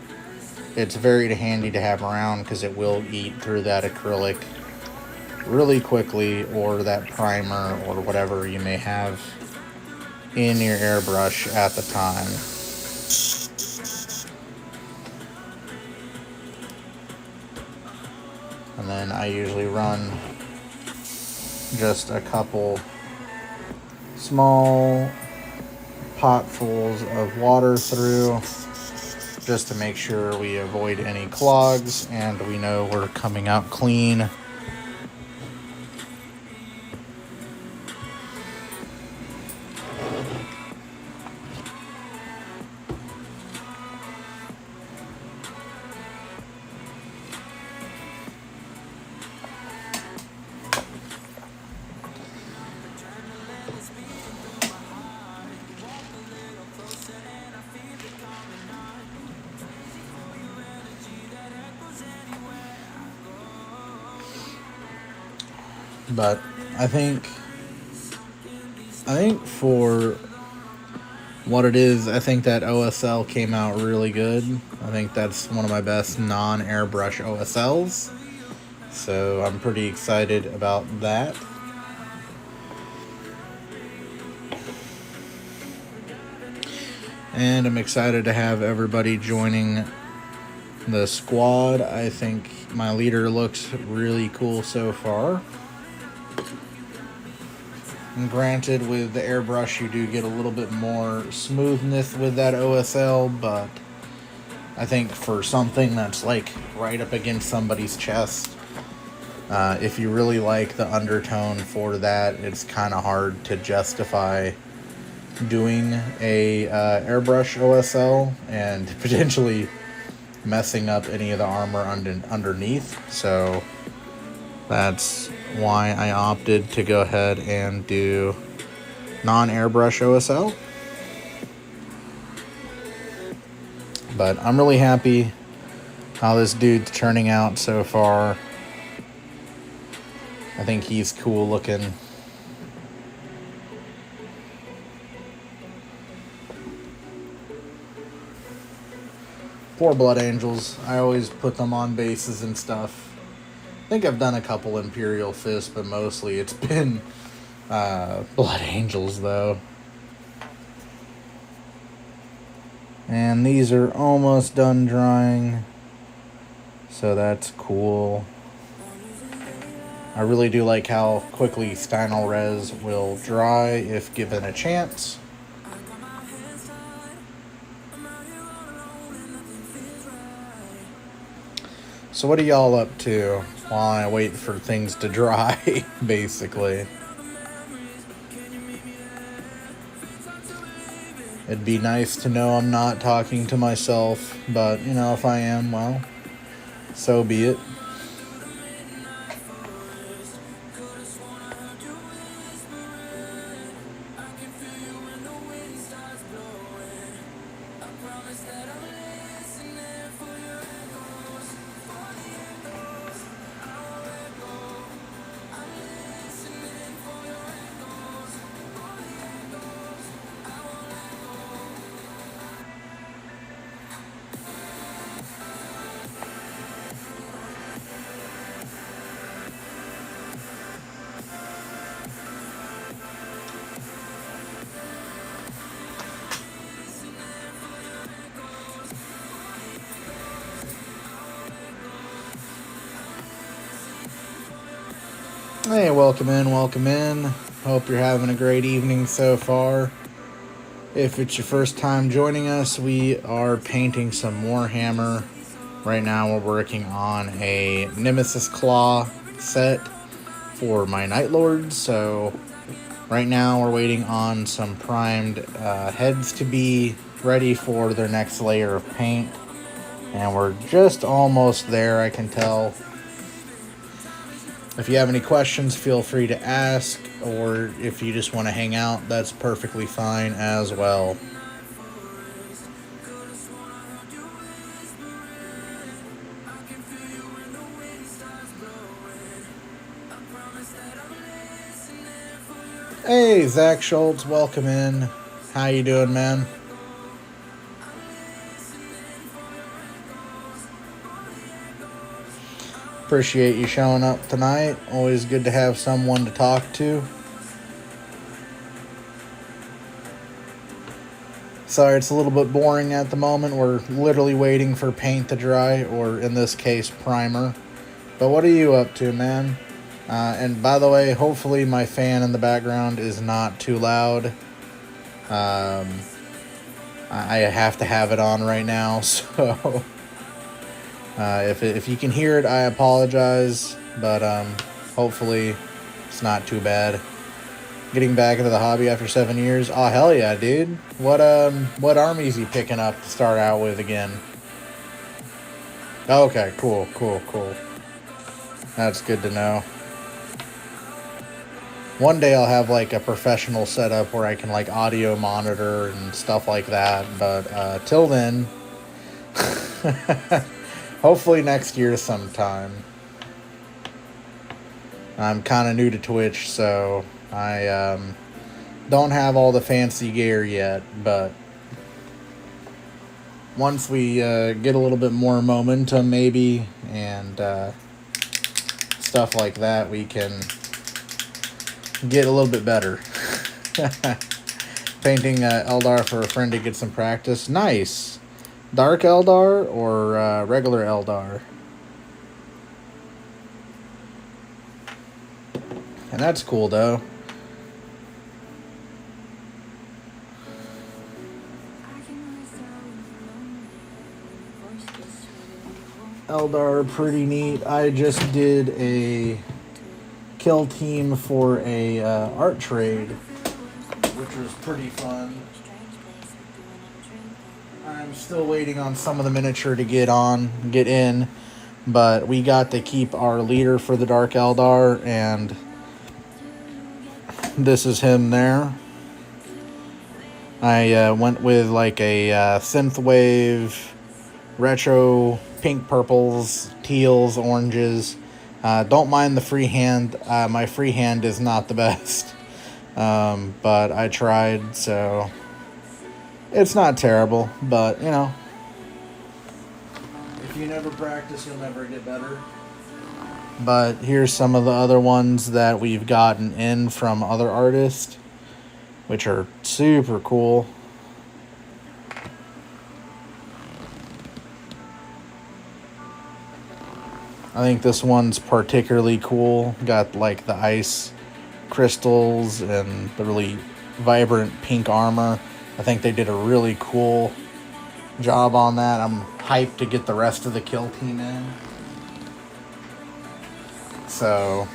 it's very handy to have around because it will eat through that acrylic really quickly, or that primer or whatever you may have in your airbrush at the time. And then I usually run just a couple small potfuls of water through, just to make sure we avoid any clogs and we know we're coming out clean. But I think for what it is, I think that OSL came out really good. I think that's one of my best non-airbrush OSLs. So I'm pretty excited about that. And I'm excited to have everybody joining the squad. I think my leader looks really cool so far. And granted, with the airbrush, you do get a little bit more smoothness with that OSL, but I think for something that's like right up against somebody's chest, if you really like the undertone for that, it's kind of hard to justify doing a airbrush OSL and potentially messing up any of the armor underneath. So That's why I opted to go ahead and do non-airbrush OSL. But I'm really happy how this dude's turning out so far. I think he's cool looking. Poor Blood Angels. I always put them on bases and stuff. I think I've done a couple Imperial Fists, but mostly it's been Blood Angels, though. And these are almost done drying, so that's cool. I really do like how quickly Stynal Res will dry if given a chance. So what are y'all up to while I wait for things to dry, basically? It'd be nice to know I'm not talking to myself, but, you know, if I am, well, so be it. Hey, welcome in, welcome in. Hope you're having a great evening so far. If it's your first time joining us, we are painting some Warhammer. Right now we're working on a Nemesis Claw set for my Night Lords. So right now we're waiting on some primed heads to be ready for their next layer of paint. And we're just almost there, I can tell. If you have any questions, feel free to ask, or if you just want to hang out, that's perfectly fine as well. Hey, Zach Schultz, welcome in. How you doing, man? Appreciate you showing up tonight. Always good to have someone to talk to. Sorry, it's a little bit boring at the moment. We're literally waiting for paint to dry, or in this case, primer. But what are you up to, man? And by the way, hopefully my fan in the background is not too loud. I have to have it on right now, so... If you can hear it, I apologize, but hopefully it's not too bad. Getting back into the hobby after 7 years. Oh, hell yeah, dude. What armies you picking up to start out with again? Okay, cool. That's good to know. One day I'll have like a professional setup where I can like audio monitor and stuff like that, but till then... Hopefully next year sometime. I'm kind of new to Twitch, so I don't have all the fancy gear yet, but once we get a little bit more momentum maybe, and stuff like that, we can get a little bit better. Painting Eldar for a friend to get some practice. Nice. Dark Eldar or regular Eldar? And that's cool, though. Eldar, pretty neat. I just did a kill team for a art trade, which was pretty fun. I'm still waiting on some of the miniature to get in, but we got to keep our leader for the Dark Eldar, and this is him there. I went with like a synthwave, retro, pink, purples, teals, oranges. Don't mind the freehand. My freehand is not the best, but I tried, so it's not terrible. But you know, if you never practice, you'll never get better. But here's some of the other ones that we've gotten in from other artists, which are super cool. I think this one's particularly cool. Got like the ice crystals and the really vibrant pink armor. I think they did a really cool job on that. I'm hyped to get the rest of the kill team in. So,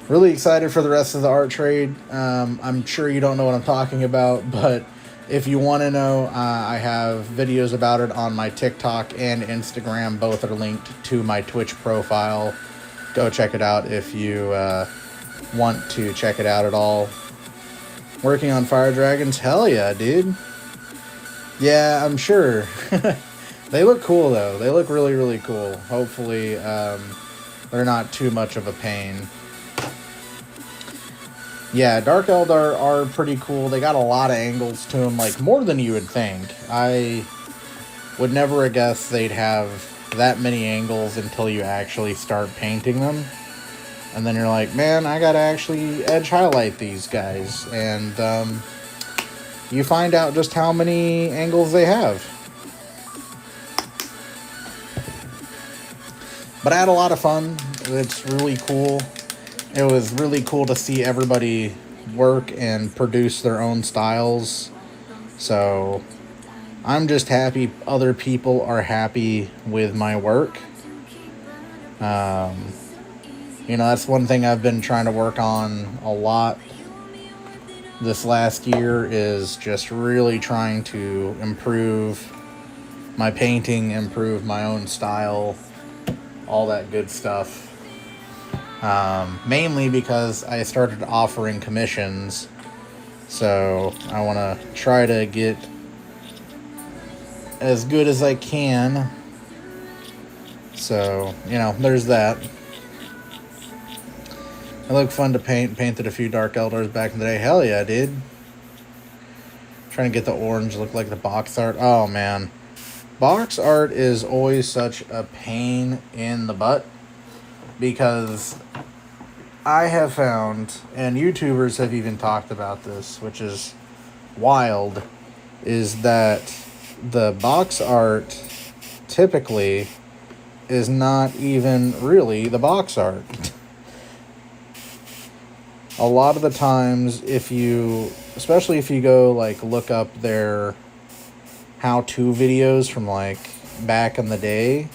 really excited for the rest of the art trade. I'm sure you don't know what I'm talking about, but if you want to know, I have videos about it on my TikTok and Instagram. Both are linked to my Twitch profile. Go check it out if you want to check it out at all. Working on Fire Dragons? Hell yeah, dude. Yeah, I'm sure. They look cool, though. They look really, really cool. Hopefully, they're not too much of a pain. Yeah, Dark Eldar are pretty cool. They got a lot of angles to them, like more than you would think. I would never have guessed they'd have that many angles until you actually start painting them. And then you're like, man, I gotta actually edge highlight these guys. And you find out just how many angles they have. But I had a lot of fun. It's really cool. It was really cool to see everybody work and produce their own styles. So I'm just happy other people are happy with my work. You know, that's one thing I've been trying to work on a lot this last year, is just really trying to improve my painting, improve my own style, all that good stuff. Mainly because I started offering commissions, so I want to try to get as good as I can. So, you know, there's that. It looked fun to paint. Painted a few Dark Eldars back in the day. Hell yeah, dude. Trying to get the orange look like the box art. Oh, man. Box art is always such a pain in the butt, because I have found, and YouTubers have even talked about this, which is wild, is that the box art typically is not even really the box art. A lot of the times, especially if you go like look up their how-to videos from like back in the day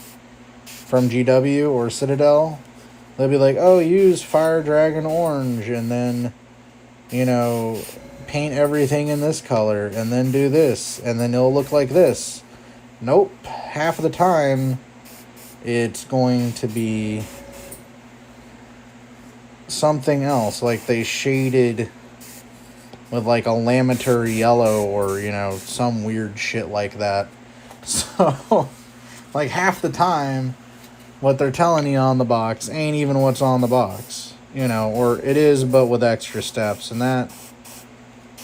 from GW or Citadel, they'll be like, oh, use Fire Dragon Orange, and then, you know, paint everything in this color, and then do this, and then it'll look like this. Nope. Half of the time, it's going to be something else. Like they shaded with like a Lamitar yellow, or, you know, some weird shit like that. So, like half the time, what they're telling you on the box ain't even what's on the box, you know, or it is, but with extra steps. And that,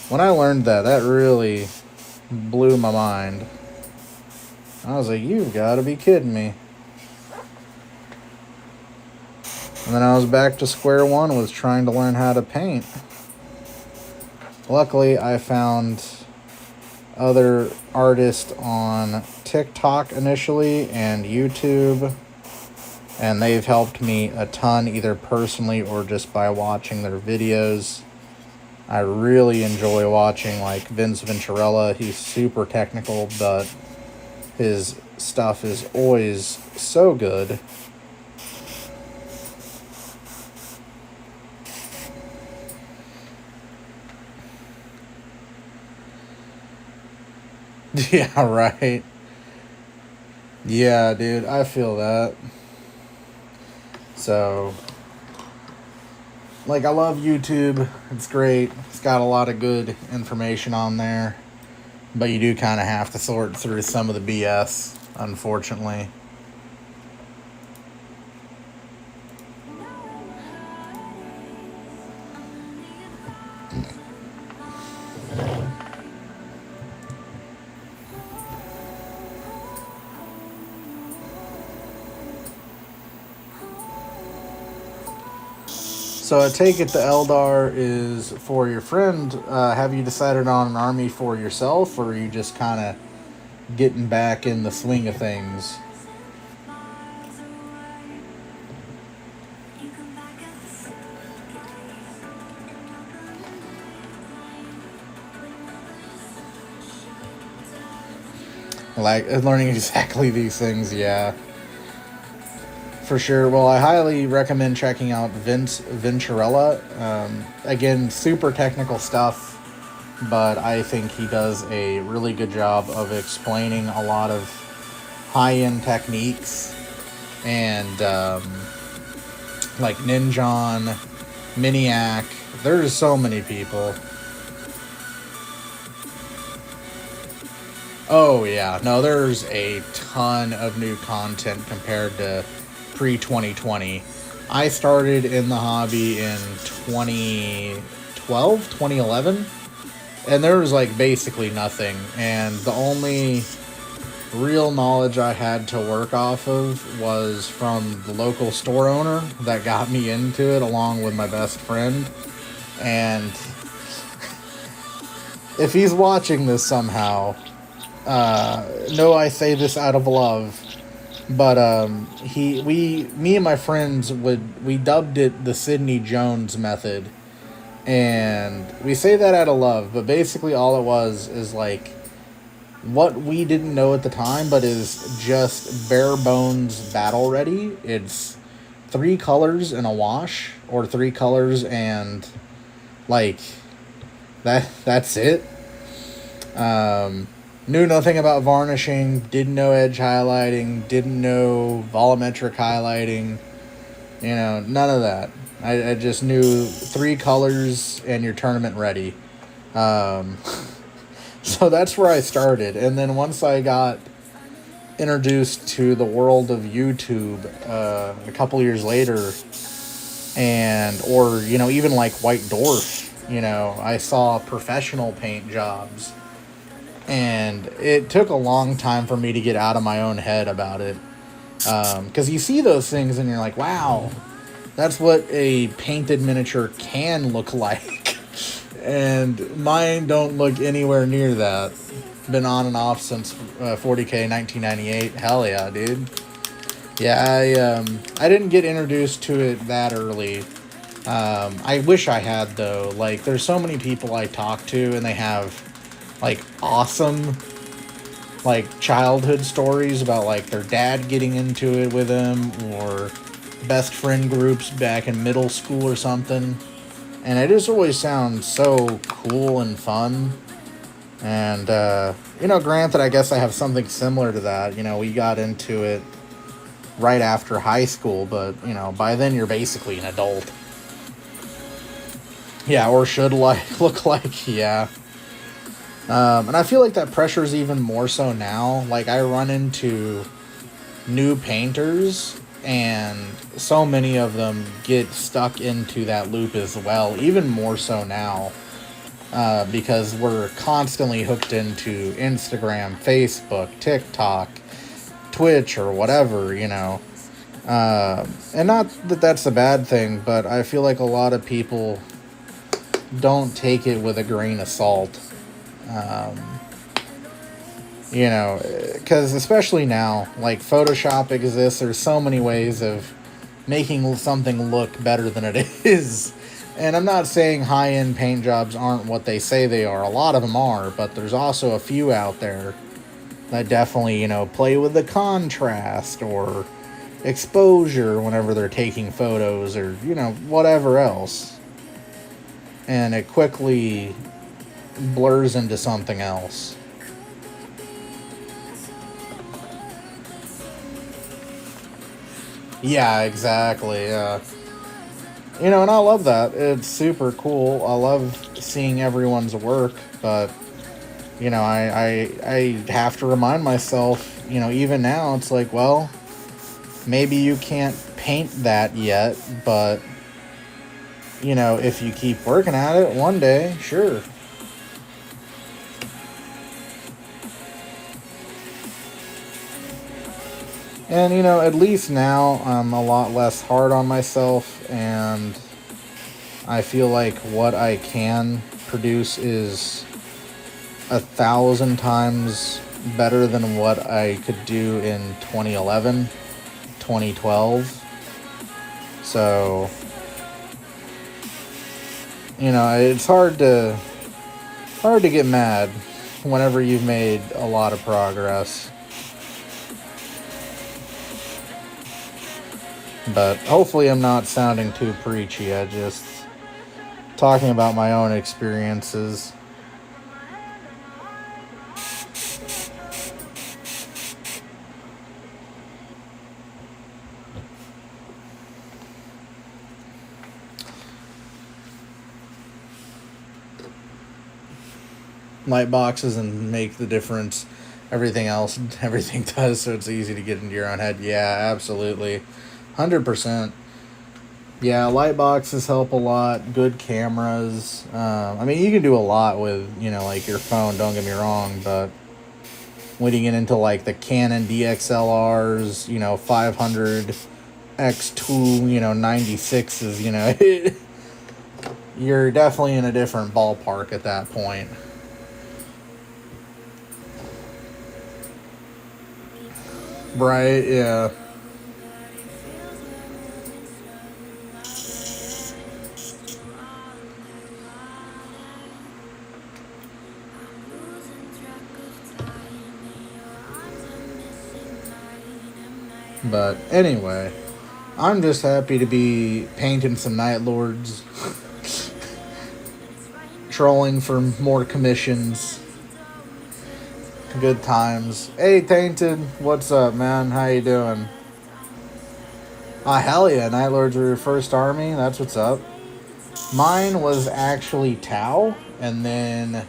when I learned that, that really blew my mind. I was like, you've got to be kidding me. And then I was back to square one with trying to learn how to paint. Luckily, I found other artists on TikTok initially and YouTube, and they've helped me a ton, either personally or just by watching their videos. I really enjoy watching like Vince Venturella. He's super technical, but his stuff is always so good. Yeah, right. Yeah, dude, I feel that. So, like, I love YouTube. It's great. It's got a lot of good information on there. But you do kind of have to sort through some of the BS, unfortunately. So I take it the Eldar is for your friend. Have you decided on an army for yourself, or are you just kind of getting back in the swing of things? Like, learning exactly these things, yeah. For sure. Well, I highly recommend checking out Vince Venturella. Again, super technical stuff, but I think he does a really good job of explaining a lot of high-end techniques. And like Ninjon, Miniac, there's so many people. Oh yeah, no, there's a ton of new content compared to pre-2020. I started in the hobby in 2012, 2011, and there was like basically nothing. And the only real knowledge I had to work off of was from the local store owner that got me into it along with my best friend. And if he's watching this somehow, no, I say this out of love, but me and my friends we dubbed it the Sidney Jones method, and we say that out of love. But basically, all it was is like what we didn't know at the time, but is just bare bones battle ready. It's 3 colors and a wash, or 3 colors and like that's it. Knew nothing about varnishing, didn't know edge highlighting, didn't know volumetric highlighting, none of that. I just knew 3 colors and you're tournament ready. So that's where I started. And then once I got introduced to the world of YouTube a couple years later, or even like White Dwarf, I saw professional paint jobs. And it took a long time for me to get out of my own head about it. Because you see those things and you're like, wow, that's what a painted miniature can look like. And mine don't look anywhere near that. Been on and off since 40K 1998. Hell yeah, dude. Yeah, I didn't get introduced to it that early. I wish I had, though. Like, there's so many people I talk to and they have like awesome like childhood stories about like their dad getting into it with them, or best friend groups back in middle school or something, and it just always sounds so cool and fun. And granted, I guess I have something similar to that. We got into it right after high school, but by then you're basically an adult. Yeah, or should look like, yeah. And I feel like that pressure is even more so now. Like, I run into new painters, and so many of them get stuck into that loop as well, even more so now, because we're constantly hooked into Instagram, Facebook, TikTok, Twitch, or whatever, and not that that's a bad thing, but I feel like a lot of people don't take it with a grain of salt. Because especially now, like, Photoshop exists. There's so many ways of making something look better than it is. And I'm not saying high-end paint jobs aren't what they say they are. A lot of them are, but there's also a few out there that definitely, play with the contrast or exposure whenever they're taking photos, or, whatever else. And it quickly blurs into something else. Yeah, exactly. You know, and I love that. It's super cool. I love seeing everyone's work, but you know, I have to remind myself, you know, even now, it's like, well, maybe you can't paint that yet, but you know, if you keep working at it, one day, sure. And you know, at least now I'm a lot less hard on myself, and I feel like what I can produce is 1,000 times better than what I could do in 2011, 2012. So, you know, it's hard to get mad whenever you've made a lot of progress. But hopefully I'm not sounding too preachy. I just talking about my own experiences. Light boxes and make the difference. Everything else, everything does, so it's easy to get into your own head. Yeah, absolutely. 100%. Yeah, light boxes help a lot. Good cameras. I mean, you can do a lot with, you know, like your phone, don't get me wrong, but when you get into like the Canon DXLRs, you know, 500 X2, you know, 96s, you know, you're definitely in a different ballpark at that point. Right, yeah. But anyway, I'm just happy to be painting some Night Lords, trolling for more commissions. Good times. Hey, Tainted, what's up, man? How you doing? Ah, hell yeah, Night Lords were your first army. That's what's up. Mine was actually Tau, and then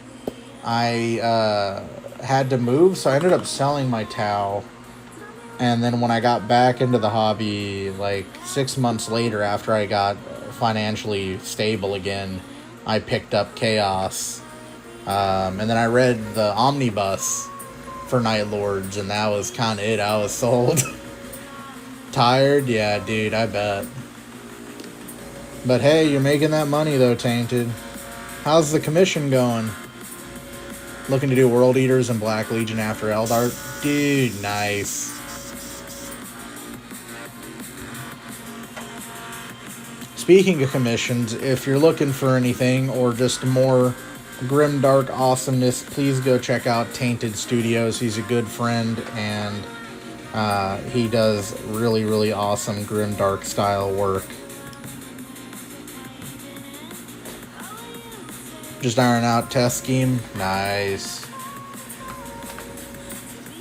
I had to move, so I ended up selling my Tau. And then when I got back into the hobby, like 6 months later, after I got financially stable again, I picked up Chaos. And then I read the omnibus for Night Lords, and that was kind of it. I was sold. Tired? Yeah, dude, I bet. But hey, you're making that money though, Tainted. How's the commission going? Looking to do World Eaters and Black Legion after Eldar? Dude, nice. Speaking of commissions, if you're looking for anything or just more grim dark awesomeness, please go check out Tainted Studios. He's a good friend, and he does really, really awesome grim dark style work. Just iron out test scheme. Nice.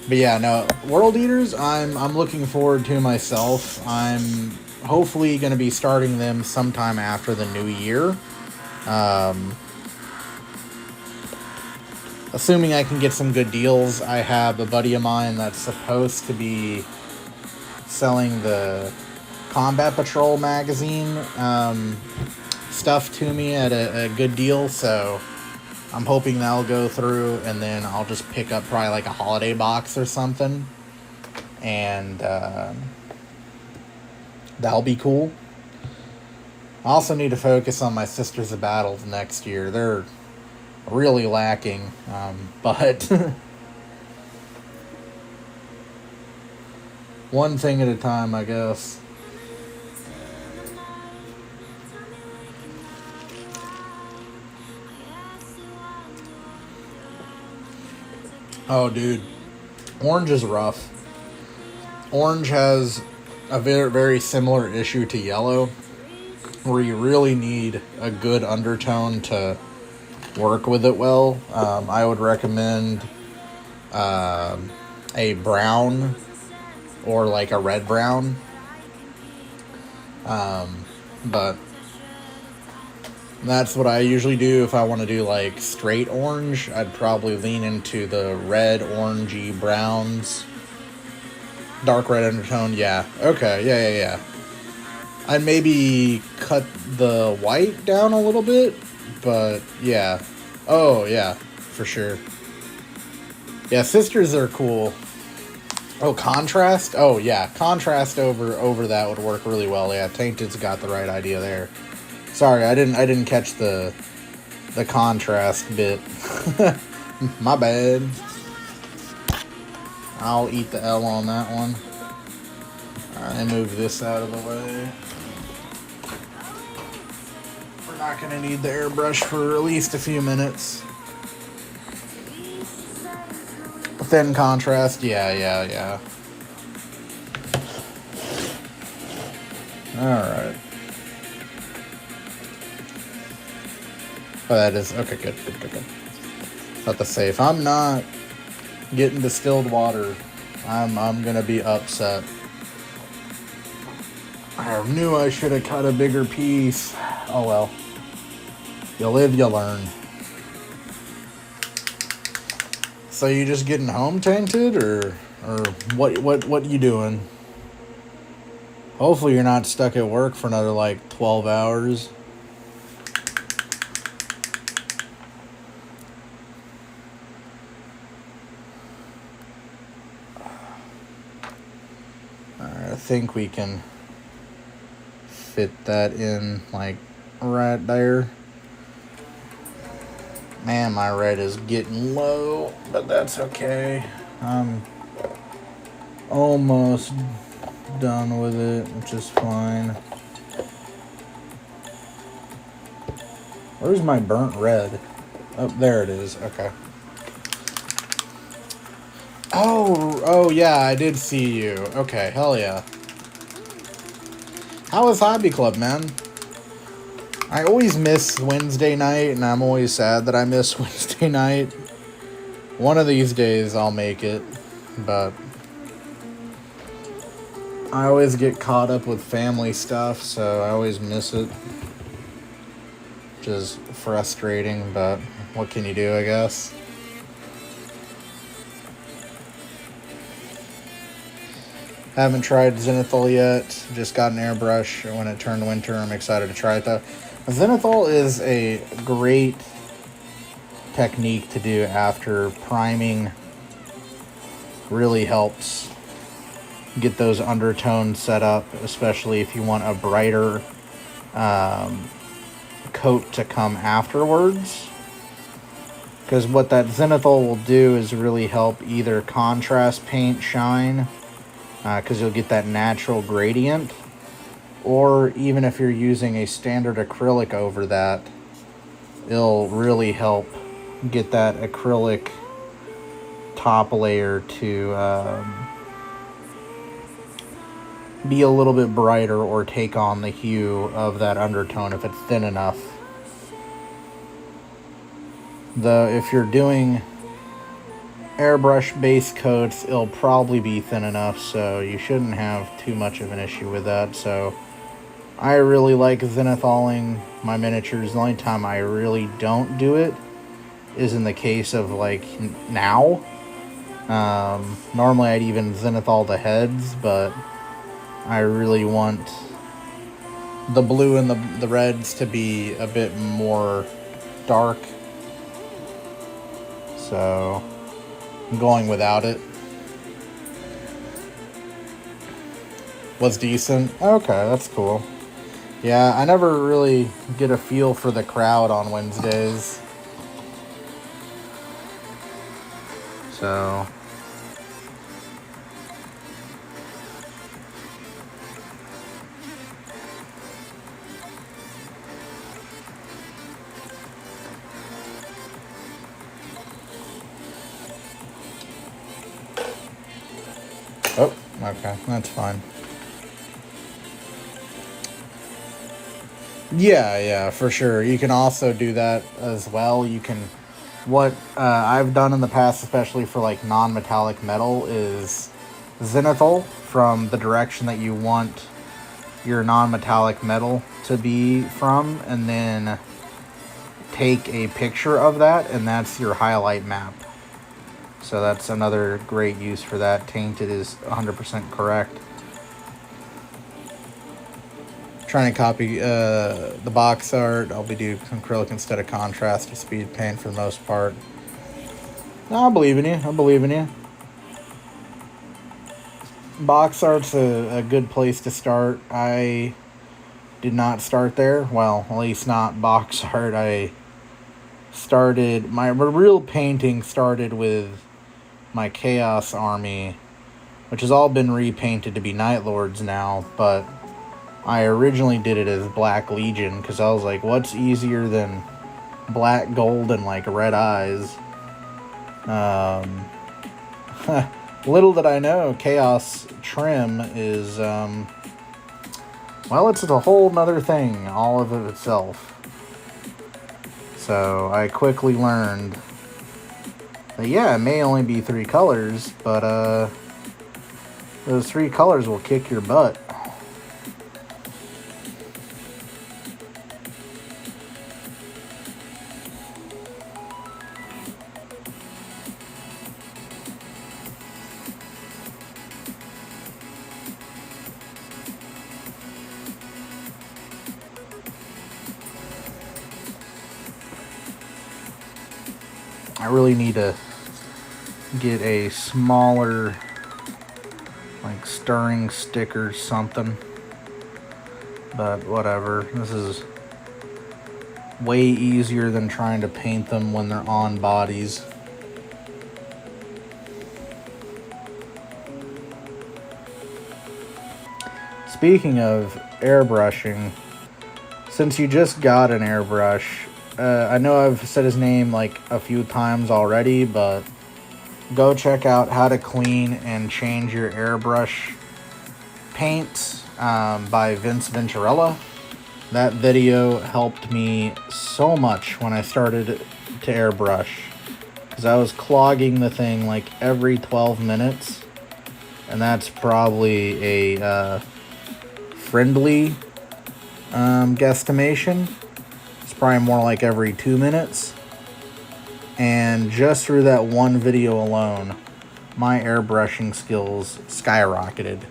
But yeah, no, World Eaters, I'm looking forward to myself. I'm hopefully going to be starting them sometime after the new year. Assuming I can get some good deals. I have a buddy of mine that's supposed to be selling the Combat Patrol magazine stuff to me at a good deal, so I'm hoping that'll go through, and then I'll just pick up probably like a holiday box or something, and that'll be cool. I also need to focus on my Sisters of Battles next year. They're really lacking, but one thing at a time, I guess. Oh, dude. Orange is rough. Orange has a very, very similar issue to yellow, where you really need a good undertone to work with it well. I would recommend a brown or like a red brown. But that's what I usually do if I want to do like straight orange. I'd probably lean into the red, orangey browns. Dark red undertone, yeah. Okay, yeah. I'd maybe cut the white down a little bit, but yeah. Oh, yeah, for sure. Yeah, sisters are cool. Oh, contrast? Oh, yeah. Contrast over that would work really well. Yeah, Tainted's got the right idea there. Sorry, I didn't catch the contrast bit. My bad. I'll eat the L on that one. Alright, move this out of the way. We're not going to need the airbrush for at least a few minutes. Thin contrast, yeah. Alright. Oh, that is... Okay, good. About to say, if I'm not getting distilled water, I'm going to be upset. I knew I should have cut a bigger piece. Oh well. You live, you learn. So you just getting home, Tainted, or what you doing? Hopefully you're not stuck at work for another like 12 hours. Alright, I think we can fit that in like right there. Man, my red is getting low, but that's okay. I'm almost done with it, which is fine. Where's my burnt red? Oh, there it is. Okay. Oh yeah, I did see you. Okay, hell yeah. How was Hobby Club, man? I always miss Wednesday night, and I'm always sad that I miss Wednesday night. One of these days I'll make it, but I always get caught up with family stuff, so I always miss it. Which is frustrating, but what can you do, I guess? Haven't tried Zenithal yet. Just got an airbrush when it turned winter. I'm excited to try it though. Zenithal is a great technique to do after priming. Really helps get those undertones set up, especially if you want a brighter coat to come afterwards. Because what that Zenithal will do is really help either contrast paint shine, because you'll get that natural gradient, or even if you're using a standard acrylic over that, it'll really help get that acrylic top layer to be a little bit brighter or take on the hue of that undertone if it's thin enough. Though if you're doing airbrush base coats, it'll probably be thin enough, so you shouldn't have too much of an issue with that. So I really like zenithaling my miniatures. The only time I really don't do it is in the case of like now. Normally I'd even zenithal the heads, but I really want the blue and the reds to be a bit more dark, so I'm going without it. Was decent. Okay, that's cool. Yeah, I never really get a feel for the crowd on Wednesdays. So oh, okay, that's fine. Yeah, for sure. You can also do that as well. You can, what I've done in the past, especially for like non-metallic metal, is zenithal from the direction that you want your non-metallic metal to be from, and then take a picture of that, and that's your highlight map. So that's another great use for that. Tainted is 100% correct. Trying to copy the box art. I'll be doing acrylic instead of contrast to speed paint for the most part. No, I believe in you. I believe in you. Box art's a good place to start. I did not start there. Well, at least not box art. I started, my real painting started with my Chaos Army, which has all been repainted to be Night Lords now, but I originally did it as Black Legion because I was like, what's easier than black, gold, and like red eyes? Little did I know, Chaos Trim is, well, it's a whole nother thing, all of it itself. So I quickly learned that, yeah, it may only be 3 colors, but those 3 colors will kick your butt. I really need to get a smaller, like, stirring stick or something. But whatever. This is way easier than trying to paint them when they're on bodies. Speaking of airbrushing, since you just got an airbrush, I know I've said his name like a few times already, but go check out how to clean and change your airbrush paints by Vince Venturella. That video helped me so much when I started to airbrush, because I was clogging the thing like every 12 minutes, and that's probably a friendly guesstimation. It's probably more like every 2 minutes. And just through that one video alone, my airbrushing skills skyrocketed.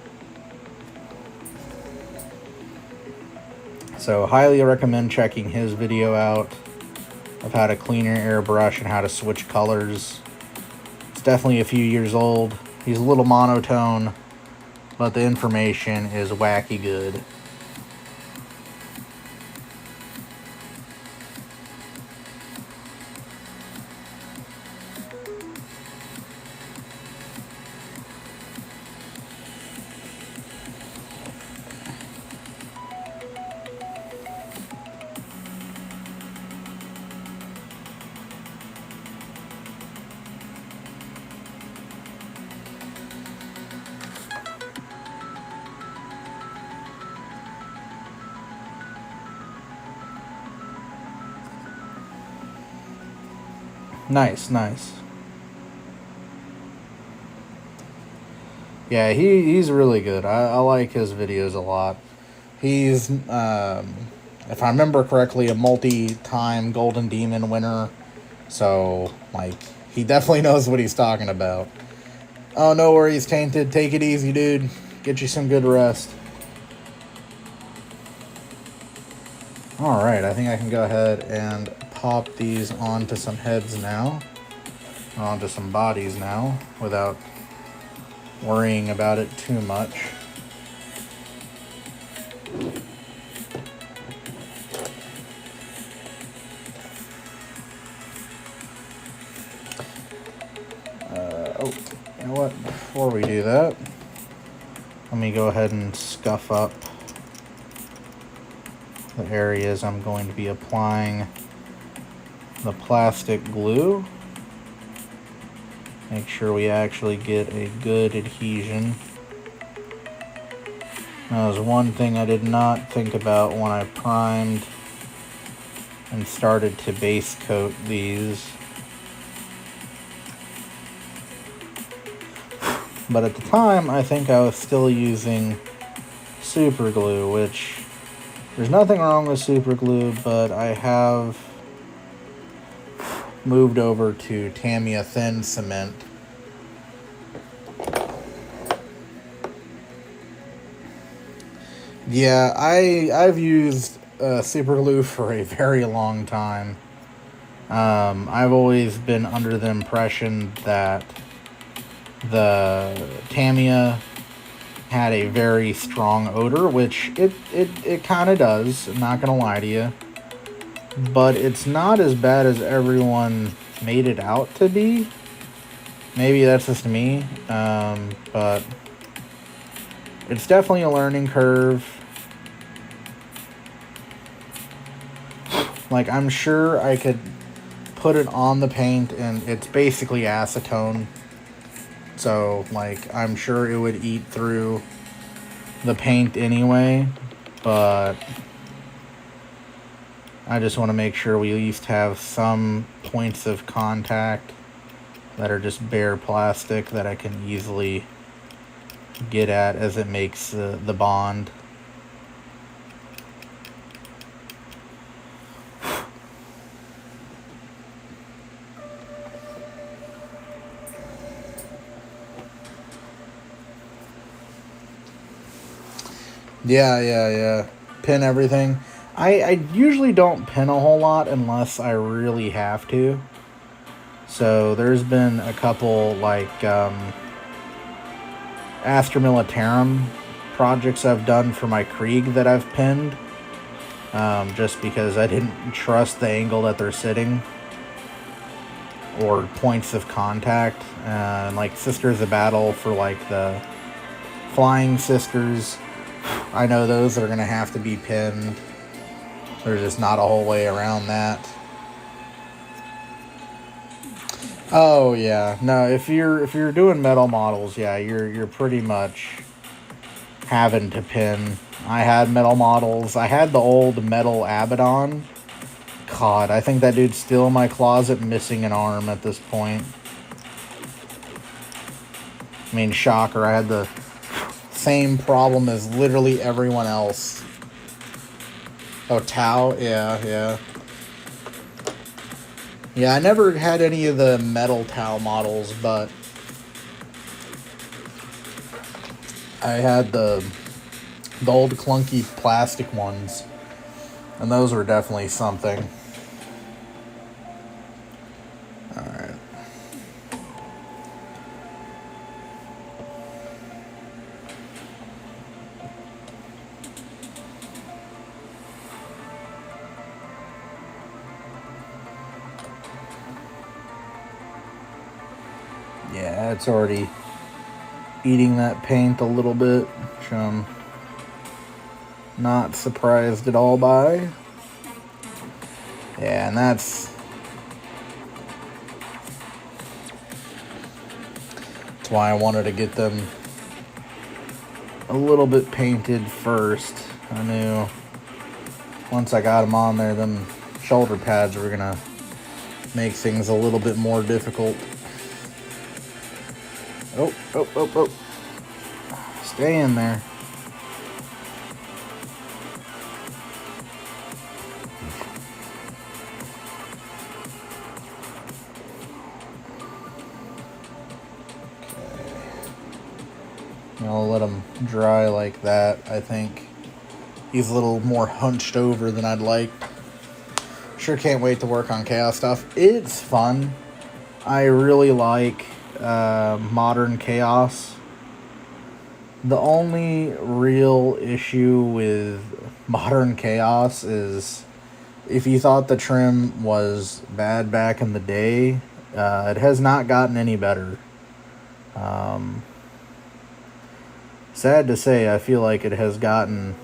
So highly recommend checking his video out of how to clean your airbrush and how to switch colors. It's definitely a few years old. He's a little monotone, but the information is wacky good. Nice, nice. Yeah, he's really good. I like his videos a lot. He's, if I remember correctly, a multi-time Golden Demon winner. So, like, he definitely knows what he's talking about. Oh, no worries, Tainted. Take it easy, dude. Get you some good rest. Alright, I think I can go ahead and pop these onto some heads now. Onto some bodies now, without worrying about it too much. Oh, you know what? Before we do that, let me go ahead and scuff up the areas I'm going to be applying the plastic glue. Make sure we actually get a good adhesion. That was one thing I did not think about when I primed and started to base coat these. But at the time, I think I was still using super glue, which there's nothing wrong with super glue, but I have moved over to Tamiya thin cement. Yeah, I've used super glue for a very long time. I've always been under the impression that the Tamiya had a very strong odor, which it kind of does. I'm not gonna lie to you, but it's not as bad as everyone made it out to be. Maybe that's just me, but it's definitely a learning curve. Like, I'm sure I could put it on the paint and it's basically acetone. So, like, I'm sure it would eat through the paint anyway, but I just want to make sure we at least have some points of contact that are just bare plastic that I can easily get at as it makes the bond. Yeah. Pin everything. I usually don't pin a whole lot unless I really have to. So there's been a couple, like, Astra Militarum projects I've done for my Krieg that I've pinned. Just because I didn't trust the angle that they're sitting. Or points of contact. Like Sisters of Battle for, like, the Flying Sisters. I know those are going to have to be pinned. There's just not a whole way around that. Oh yeah, no. If you're doing metal models, yeah, you're pretty much having to pin. I had metal models. I had the old metal Abaddon. God, I think that dude's still in my closet, missing an arm at this point. I mean, shocker. I had the same problem as literally everyone else. Oh, Tau? Yeah. Yeah, I never had any of the metal Tau models, but I had the old clunky plastic ones, and those were definitely something. Alright. Yeah, it's already eating that paint a little bit, which I'm not surprised at all by. Yeah, and that's why I wanted to get them a little bit painted first. I knew once I got them on there, them shoulder pads were gonna make things a little bit more difficult. Oh. Stay in there. I'll let them dry like that. I think he's a little more hunched over than I'd like. Sure can't wait to work on Chaos stuff. It's fun. I really like modern Chaos. The only real issue with modern Chaos is if you thought the trim was bad back in the day, it has not gotten any better. Sad to say, I feel like it has gotten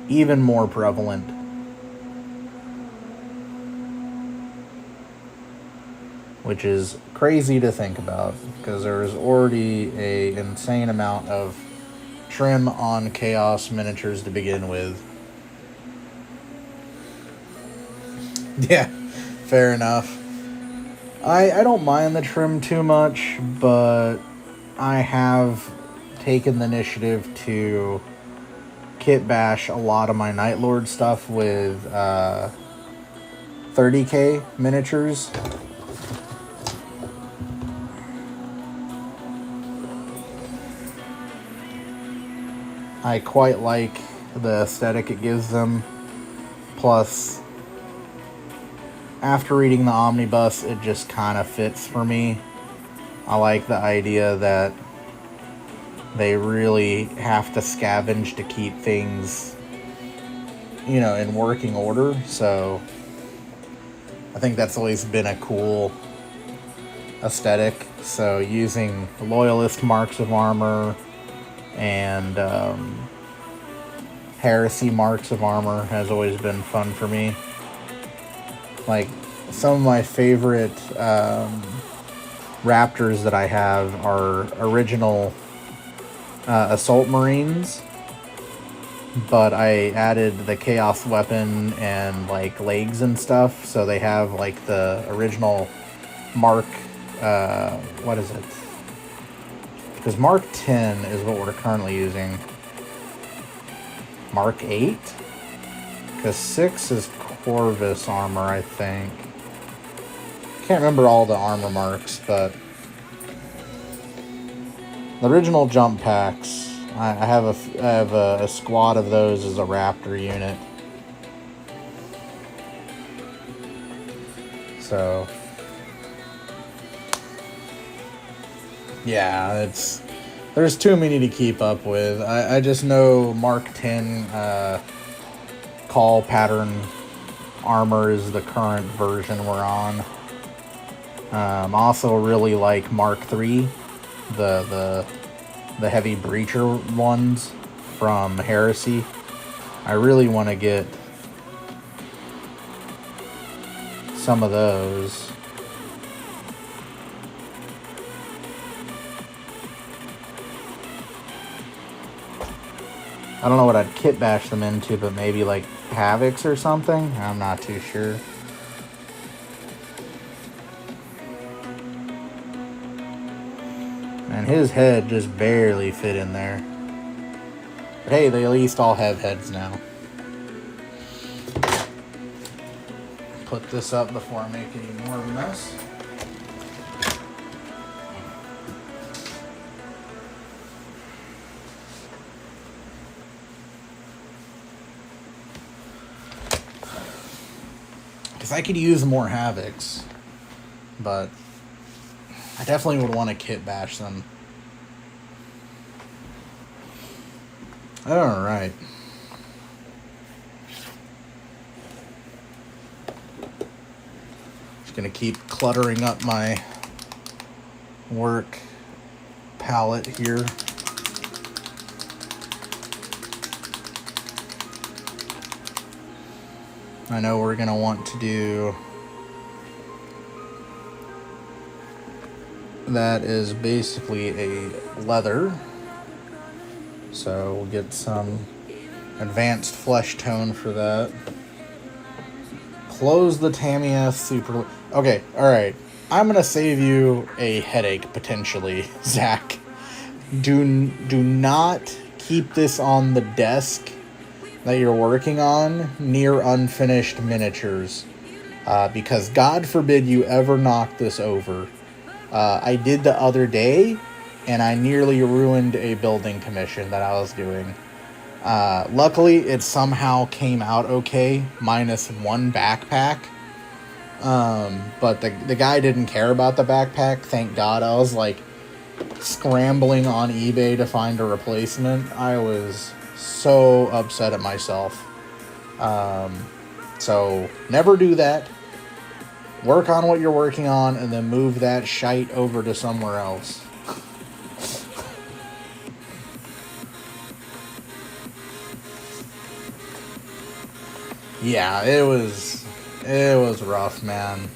even more prevalent. Which is crazy to think about, because there's already an insane amount of trim on Chaos miniatures to begin with. Yeah, fair enough. I don't mind the trim too much, but I have taken the initiative to kit bash a lot of my Night Lord stuff with 30k miniatures. I quite like the aesthetic it gives them. Plus, after reading the omnibus, it just kind of fits for me. I like the idea that they really have to scavenge to keep things, you know, in working order. So I think that's always been a cool aesthetic. So using loyalist marks of armor and heresy marks of armor has always been fun for me. Like, some of my favorite raptors that I have are original assault marines, but I added the chaos weapon and like legs and stuff, so they have like the original mark, what is it? Because Mark 10 is what we're currently using. Mark 8? Because 6 is Corvus armor, I think. Can't remember all the armor marks, but the original jump packs, I have a squad of those as a Raptor unit. So yeah, there's too many to keep up with. I just know Mark 10 call pattern armor is the current version we're on. Also really like Mark 3, the heavy breacher ones from Heresy. I really want to get some of those. I don't know what I'd kit bash them into, but maybe like Havocs or something? I'm not too sure. And his head just barely fit in there. But hey, they at least all have heads now. Put this up before I make any more of a mess. Because I could use more Havocs, but I definitely would want to kit bash them. Alright. Just gonna keep cluttering up my work palette here. I know we're gonna want to do that is basically a leather, so we'll get some advanced flesh tone for that. Close the Tamiya super. Okay, alright, I'm gonna save you a headache potentially, Zach. Do not keep this on the desk that you're working on near unfinished miniatures, because God forbid you ever knock this over. I did the other day, and I nearly ruined a building commission that I was doing. Luckily, it somehow came out okay, minus one backpack. But the guy didn't care about the backpack, thank God. I was like scrambling on eBay to find a replacement. I was so upset at myself. So never do that. Work on what you're working on and then move that shite over to somewhere else. Yeah, it was rough, man.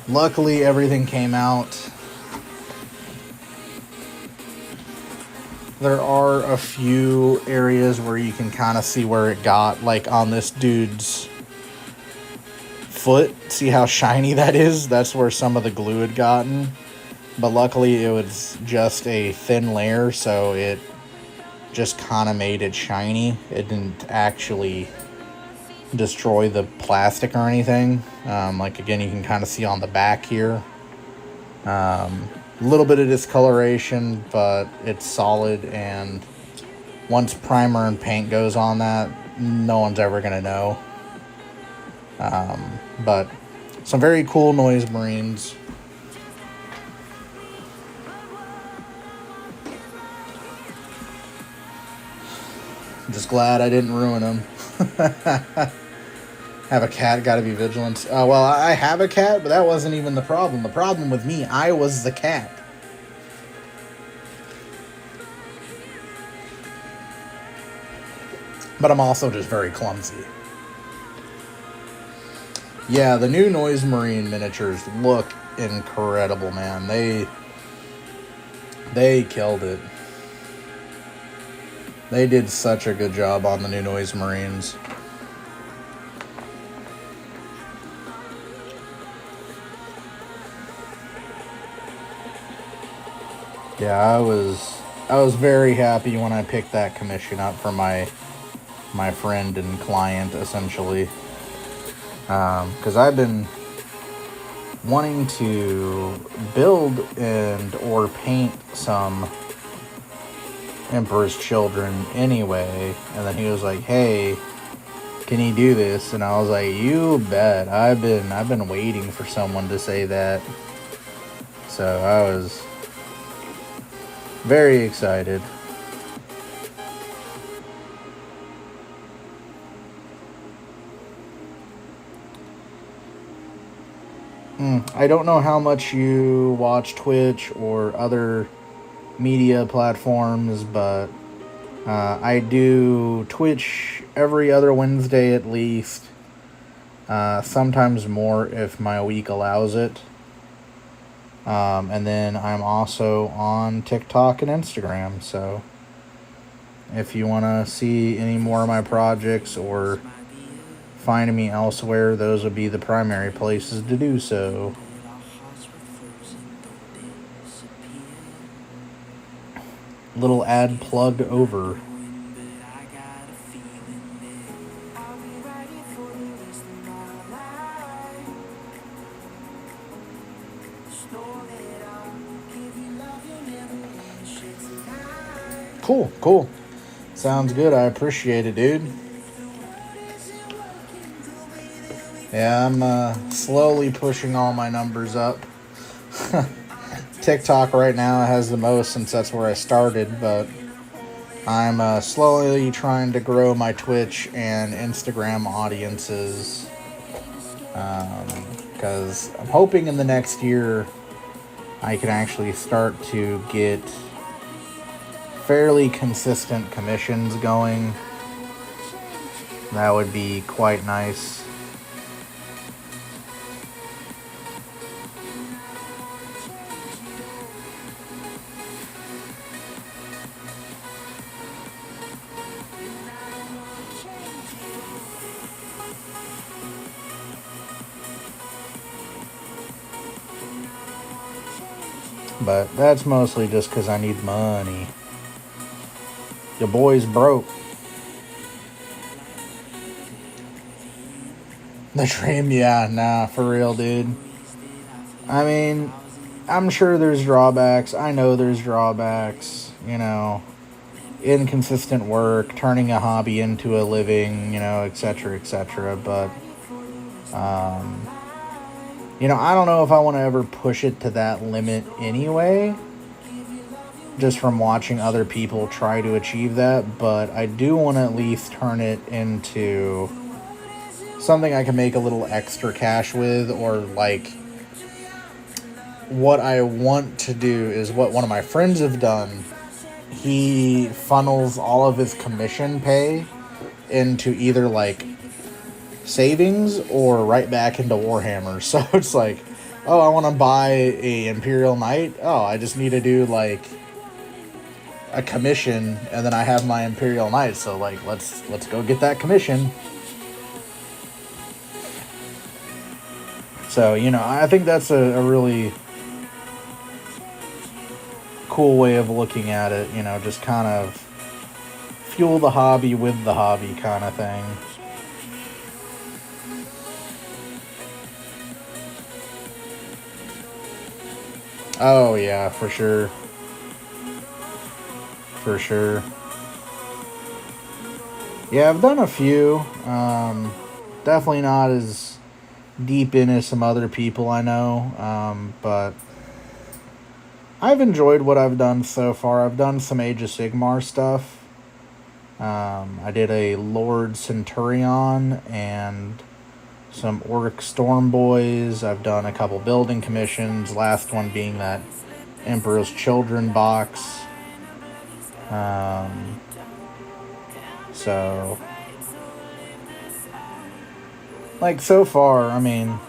Luckily everything came out. There are a few areas where you can kind of see where it got, like on this dude's foot. See how shiny that is? That's where some of the glue had gotten. But luckily it was just a thin layer, so it just kind of made it shiny. It didn't actually destroy the plastic or anything. Like, again, you can kind of see on the back here. A little bit of discoloration, but it's solid, and once primer and paint goes on that, no one's ever going to know. But some very cool Noise Marines. I'm just glad I didn't ruin them. Have a cat, gotta be vigilant. Well, I have a cat, but that wasn't even the problem. The problem with me, I was the cat. But I'm also just very clumsy. Yeah, the new Noise Marine miniatures look incredible, man. They killed it. They did such a good job on the new Noise Marines. Yeah, I was very happy when I picked that commission up for my friend and client, essentially, because I've been wanting to build and or paint some Emperor's Children anyway, and then he was like, "Hey, can you do this?" And I was like, "You bet." I've been waiting for someone to say that, so I was very excited. I don't know how much you watch Twitch or other media platforms, but I do Twitch every other Wednesday at least. Sometimes more if my week allows it. And then I'm also on TikTok and Instagram, so if you want to see any more of my projects or find me elsewhere, those would be the primary places to do so. Little ad plugged over. Cool. Sounds good. I appreciate it, dude. Yeah, I'm slowly pushing all my numbers up. TikTok right now has the most since that's where I started, but I'm slowly trying to grow my Twitch and Instagram audiences, because I'm hoping in the next year I can actually start to get fairly consistent commissions going. That would be quite nice. But that's mostly just because I need money. Your boy's broke. The dream, yeah, nah, for real, dude. I mean, I'm sure there's drawbacks. I know there's drawbacks, inconsistent work, turning a hobby into a living, etc., etc. But, I don't know if I want to ever push it to that limit anyway, just from watching other people try to achieve that. But I do want to at least turn it into something I can make a little extra cash with, or like what I want to do is what one of my friends have done. He funnels all of his commission pay into either like savings or right back into Warhammer. So it's like, oh, I want to buy a Imperial Knight. Oh, I just need to do like a commission, and then I have my Imperial Knight. So like, let's go get that commission. So, I think that's a really cool way of looking at it, just kind of fuel the hobby with the hobby kind of thing. Oh yeah, for sure. For sure. Yeah, I've done a few. Definitely not as deep in as some other people I know. But I've enjoyed what I've done so far. I've done some Age of Sigmar stuff. I did a Lord Centurion and some Orc Storm Boys. I've done a couple building commissions. Last one being that Emperor's Children box. So, like, so far, I mean,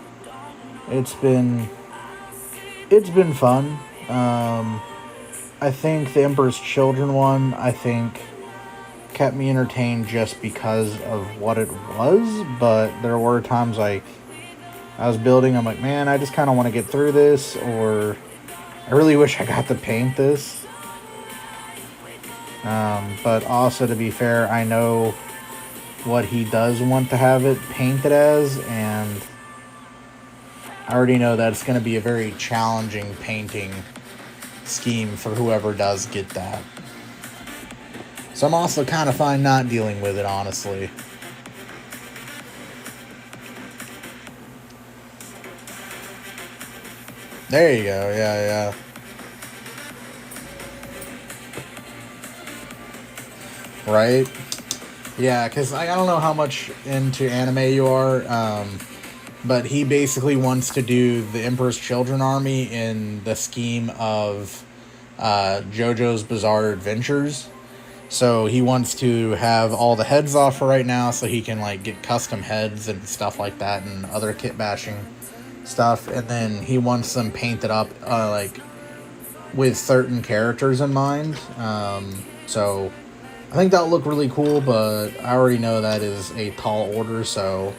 it's been fun. I think the Emperor's Children one, I think, kept me entertained just because of what it was, but there were times, like, I was building, I'm like, man, I just kind of want to get through this, or I really wish I got to paint this. But also, to be fair, I know what he does want to have it painted as, and I already know that it's going to be a very challenging painting scheme for whoever does get that. So I'm also kind of fine not dealing with it, honestly. There you go, yeah. Right? Yeah, because I don't know how much into anime you are, but he basically wants to do the Emperor's Children army in the scheme of JoJo's Bizarre Adventures. So he wants to have all the heads off for right now so he can, like, get custom heads and stuff like that and other kit bashing stuff. And then he wants them painted up, like, with certain characters in mind. So I think that'll look really cool, but I already know that is a tall order, so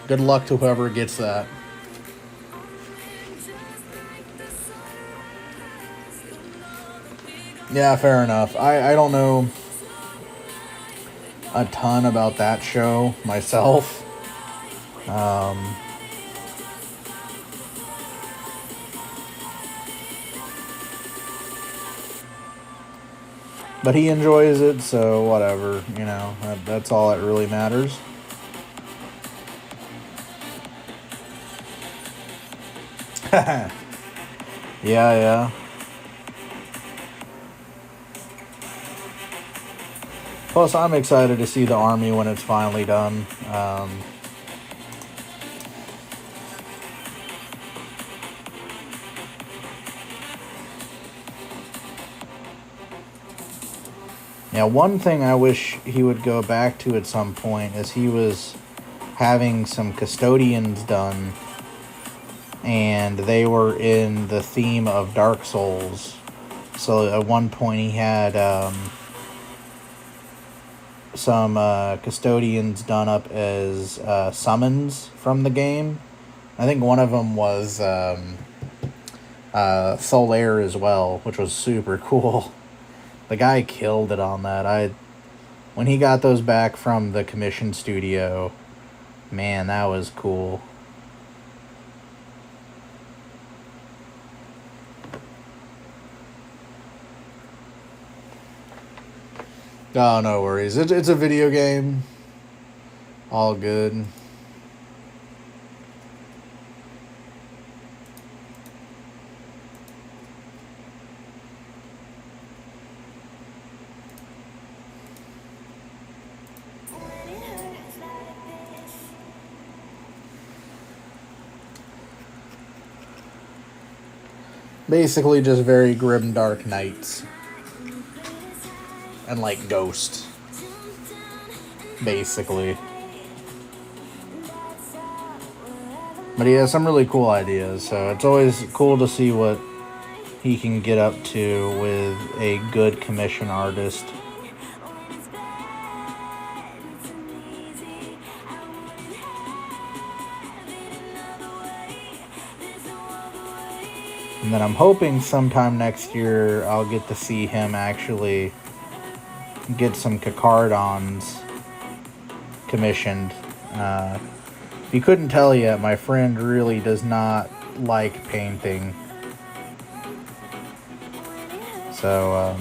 good luck to whoever gets that. Yeah, fair enough. I don't know a ton about that show myself. But he enjoys it, so whatever, you know, that's all that really matters. Yeah. Plus, I'm excited to see the army when it's finally done. Now, one thing I wish he would go back to at some point is he was having some custodians done, and they were in the theme of Dark Souls. So at one point he had some custodians done up as summons from the game. I think one of them was Solaire as well, which was super cool. The guy killed it on that. When he got those back from the commission studio, man, that was cool. Oh, no worries. It's a video game. All good. Basically just very grim dark nights. And like Ghost. Basically. But he has some really cool ideas, so it's always cool to see what he can get up to with a good commission artist. And then I'm hoping sometime next year I'll get to see him actually get some Cacardons commissioned. If you couldn't tell yet, my friend really does not like painting. So,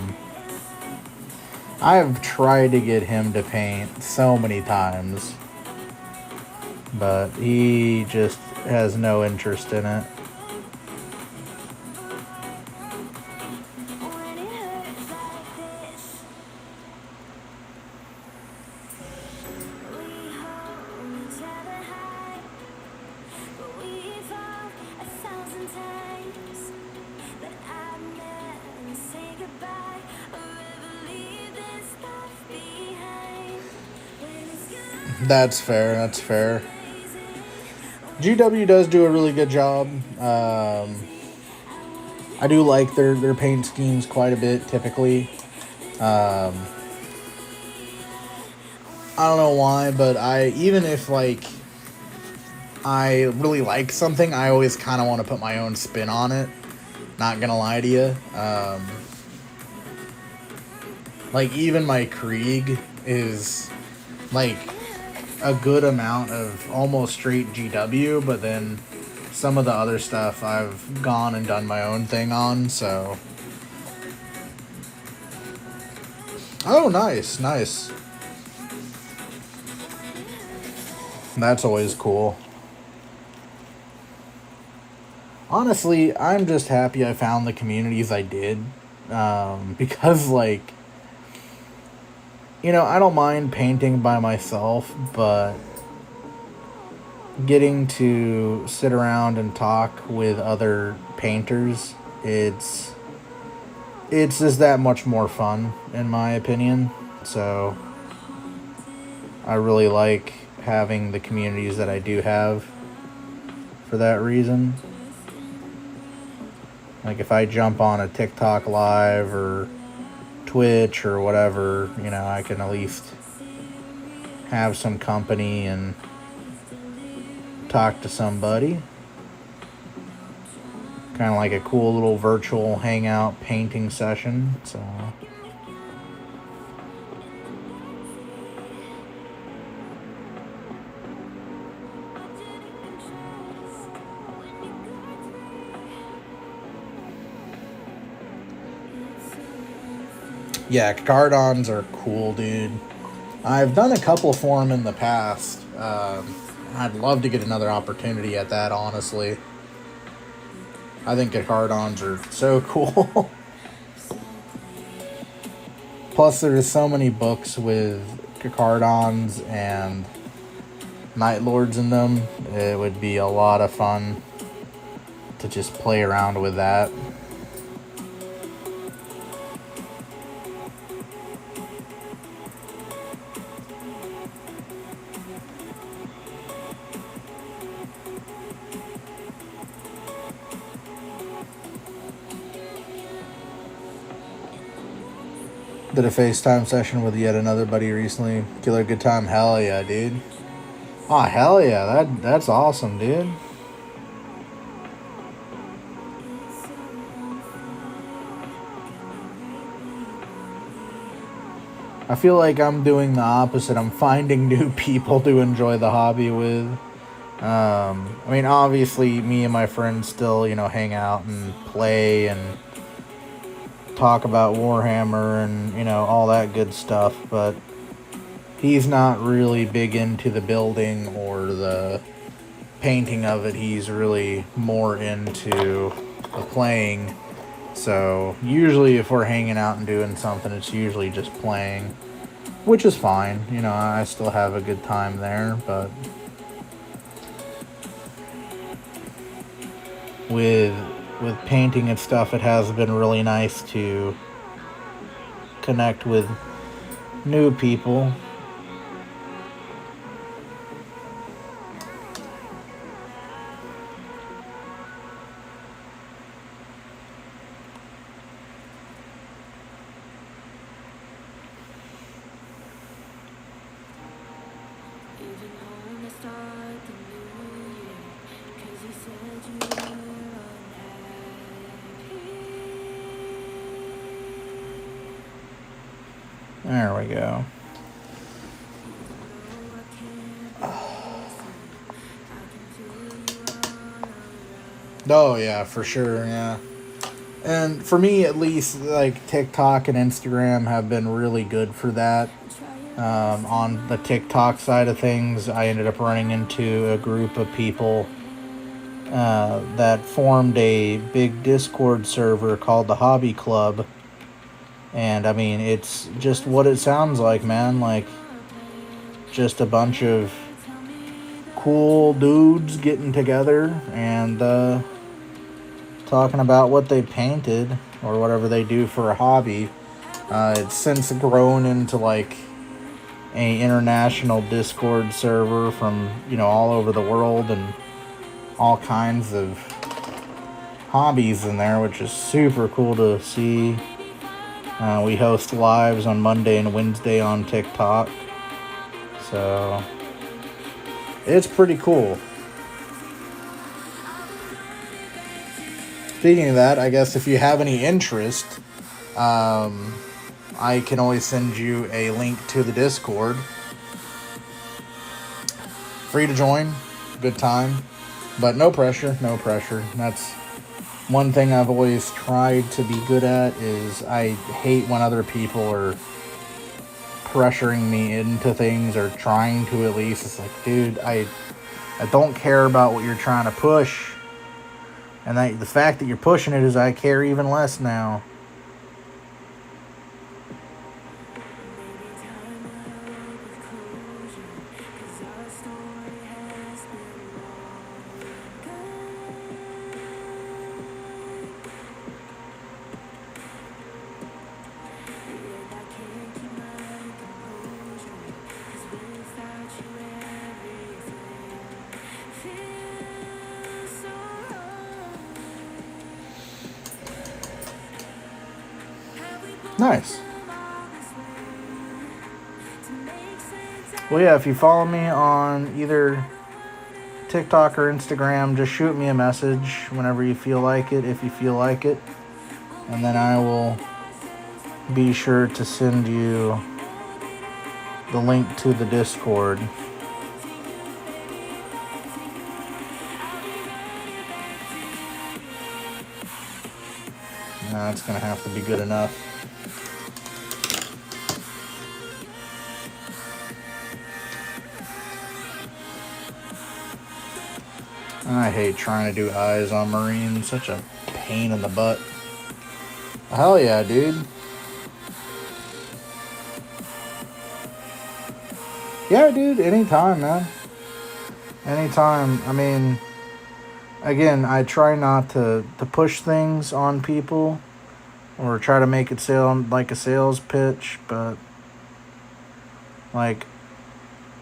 I've tried to get him to paint so many times, but he just has no interest in it. That's fair. That's fair. GW does do a really good job. I do like their paint schemes quite a bit, typically. I don't know why, but even if like I really like something, I always kind of want to put my own spin on it. Not gonna lie to you. Like even my Krieg is like a good amount of almost straight GW, but then some of the other stuff I've gone and done my own thing on, so. Oh, nice, nice. That's always cool. Honestly, I'm just happy I found the communities I did, because, like, you know, I don't mind painting by myself, but getting to sit around and talk with other painters, it's just that much more fun, in my opinion. So I really like having the communities that I do have for that reason. Like if I jump on a TikTok live or Twitch or whatever, you know, I can at least have some company and talk to somebody. Kind of like a cool little virtual hangout painting session. So yeah, Cardons are cool, dude. I've done a couple for them in the past. I'd love to get another opportunity at that, honestly. I think Cardons are so cool. Plus, there's so many books with Cardons and Night Lords in them. It would be a lot of fun to just play around with that. Did a FaceTime session with yet another buddy recently. Killer good time. Hell yeah, dude. Oh, hell yeah. That's awesome, dude. I feel like I'm doing the opposite. I'm finding new people to enjoy the hobby with. I mean, obviously, me and my friends still, you know, hang out and play and talk about Warhammer and, you know, all that good stuff, but he's not really big into the building or the painting of it. He's really more into the playing. So usually if we're hanging out and doing something, it's usually just playing, which is fine. You know, I still have a good time there, but with painting and stuff, it has been really nice to connect with new people. There we go. Oh, yeah, for sure, yeah. And for me, at least, like, TikTok and Instagram have been really good for that. On the TikTok side of things, I ended up running into a group of people that formed a big Discord server called the Hobby Club. And, I mean, it's just what it sounds like, man. Like, just a bunch of cool dudes getting together and talking about what they painted or whatever they do for a hobby. It's since grown into like a international Discord server from, you know, all over the world and all kinds of hobbies in there, which is super cool to see. We host lives on Monday and Wednesday on TikTok, so it's pretty cool. Speaking of that, I guess if you have any interest, I can always send you a link to the Discord. Free to join, good time, but no pressure, no pressure. That's one thing I've always tried to be good at is I hate when other people are pressuring me into things or trying to at least. It's like, dude, I don't care about what you're trying to push. And the fact that you're pushing it is I care even less now. Nice. Well, yeah, if you follow me on either TikTok or Instagram, just shoot me a message whenever you feel like it, if you feel like it. And then I will be sure to send you the link to the Discord. That's going to have to be good enough. I hate trying to do eyes on Marine. Such a pain in the butt. Hell yeah, dude. Yeah, dude. Anytime, man. Anytime. I mean, again, I try not to push things on people or try to make it sound like a sales pitch, but like,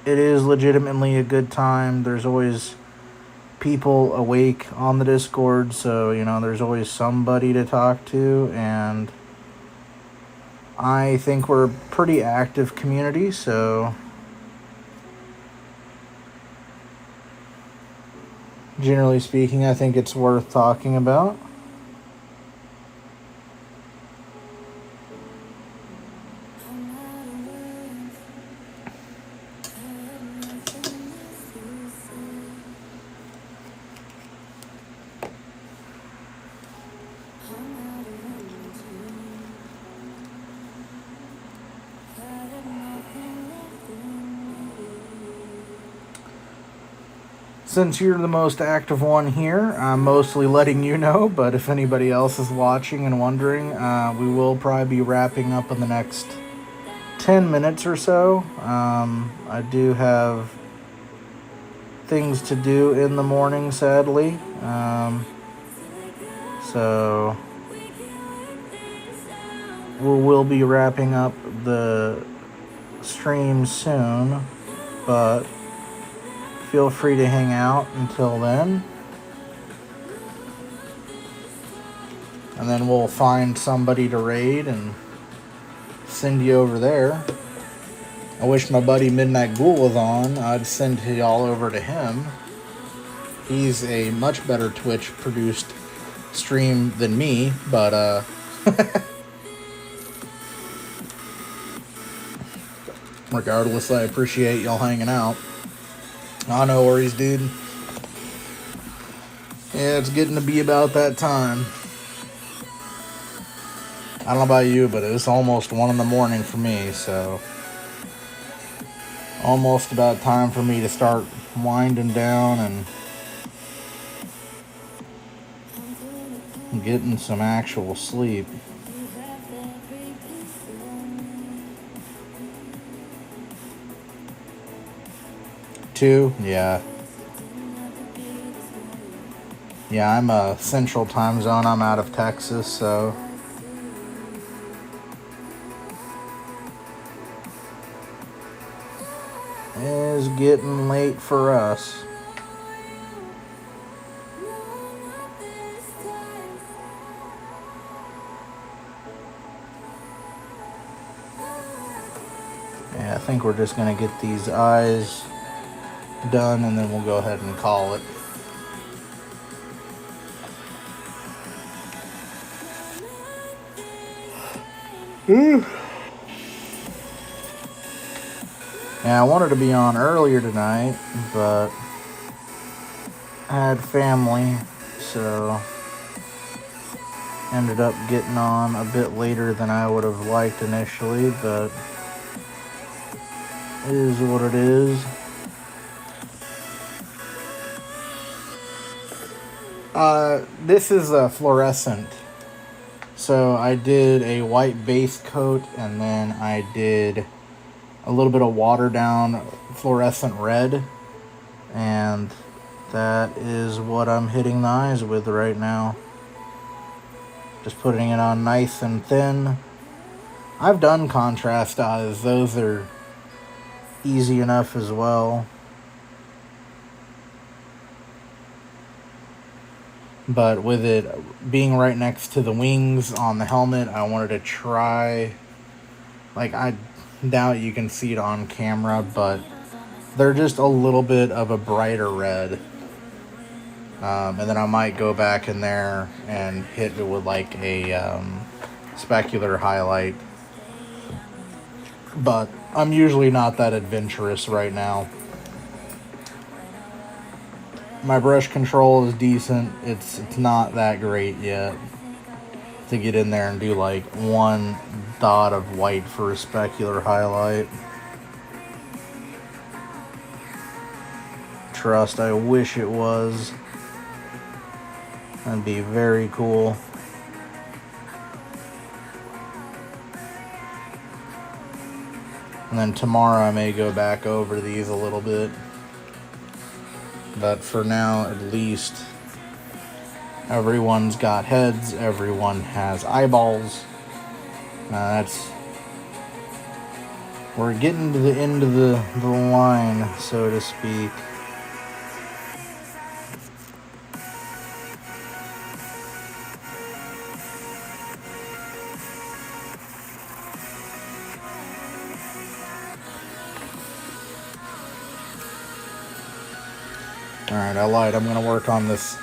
it is legitimately a good time. There's always people awake on the Discord, so, you know, there's always somebody to talk to, and I think we're a pretty active community, so generally speaking, I think it's worth talking about. Since you're the most active one here, I'm mostly letting you know, but if anybody else is watching and wondering, we will probably be wrapping up in the next 10 minutes or so. I do have things to do in the morning, sadly. So we will be wrapping up the stream soon, but feel free to hang out until then. And then we'll find somebody to raid and send you over there. I wish my buddy Midnight Ghoul was on. I'd send y'all over to him. He's a much better Twitch produced stream than me, but Regardless, I appreciate y'all hanging out. No worries, dude. Yeah, it's getting to be about that time. I don't know about you, but it's almost 1 in the morning for me, so almost about time for me to start winding down and getting some actual sleep. Two? Yeah. Yeah, I'm a central time zone. I'm out of Texas, so it's getting late for us. Yeah, I think we're just going to get these eyes done, and then we'll go ahead and call it. Yeah, I wanted to be on earlier tonight, but I had family, so ended up getting on a bit later than I would have liked initially, but it is what it is. This is a fluorescent. So I did a white base coat, and then I did a little bit of watered down fluorescent red, and that is what I'm hitting the eyes with right now. Just putting it on nice and thin. I've done contrast eyes. Those are easy enough as well. But with it being right next to the wings on the helmet, I wanted to try, like, I doubt you can see it on camera, but they're just a little bit of a brighter red. And then I might go back in there and hit it with like a specular highlight. But I'm usually not that adventurous right now. My brush control is decent. It's not that great yet to get in there and do like one dot of white for a specular highlight. Trust, I wish it was. That'd be very cool. And then tomorrow I may go back over these a little bit. But for now, at least, everyone's got heads, everyone has eyeballs. We're getting to the end of the line, so to speak. Alright, I lied. I'm going to work on this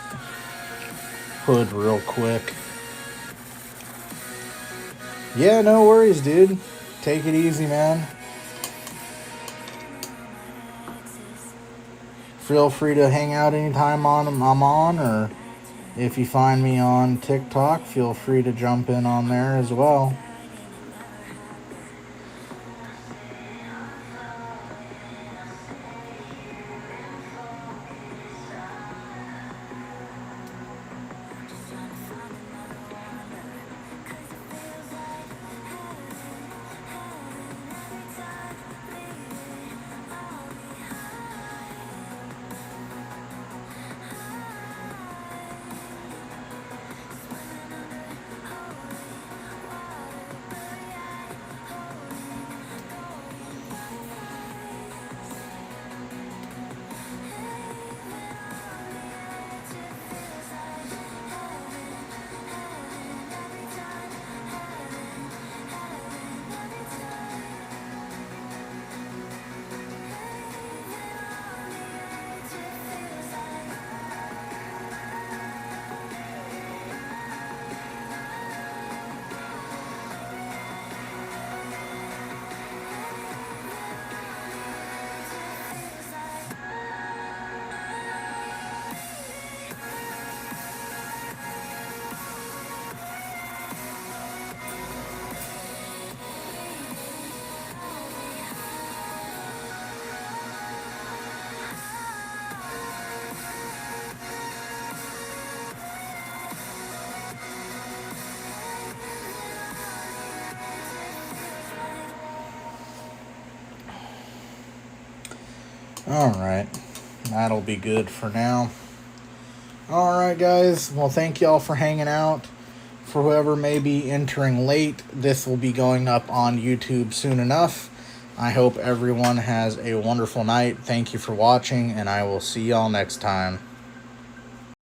hood real quick. Yeah, no worries, dude. Take it easy, man. Feel free to hang out anytime I'm on, or if you find me on TikTok, feel free to jump in on there as well. Alright. That'll be good for now. Alright, guys. Well, thank y'all for hanging out. For whoever may be entering late, this will be going up on YouTube soon enough. I hope everyone has a wonderful night. Thank you for watching, and I will see y'all next time.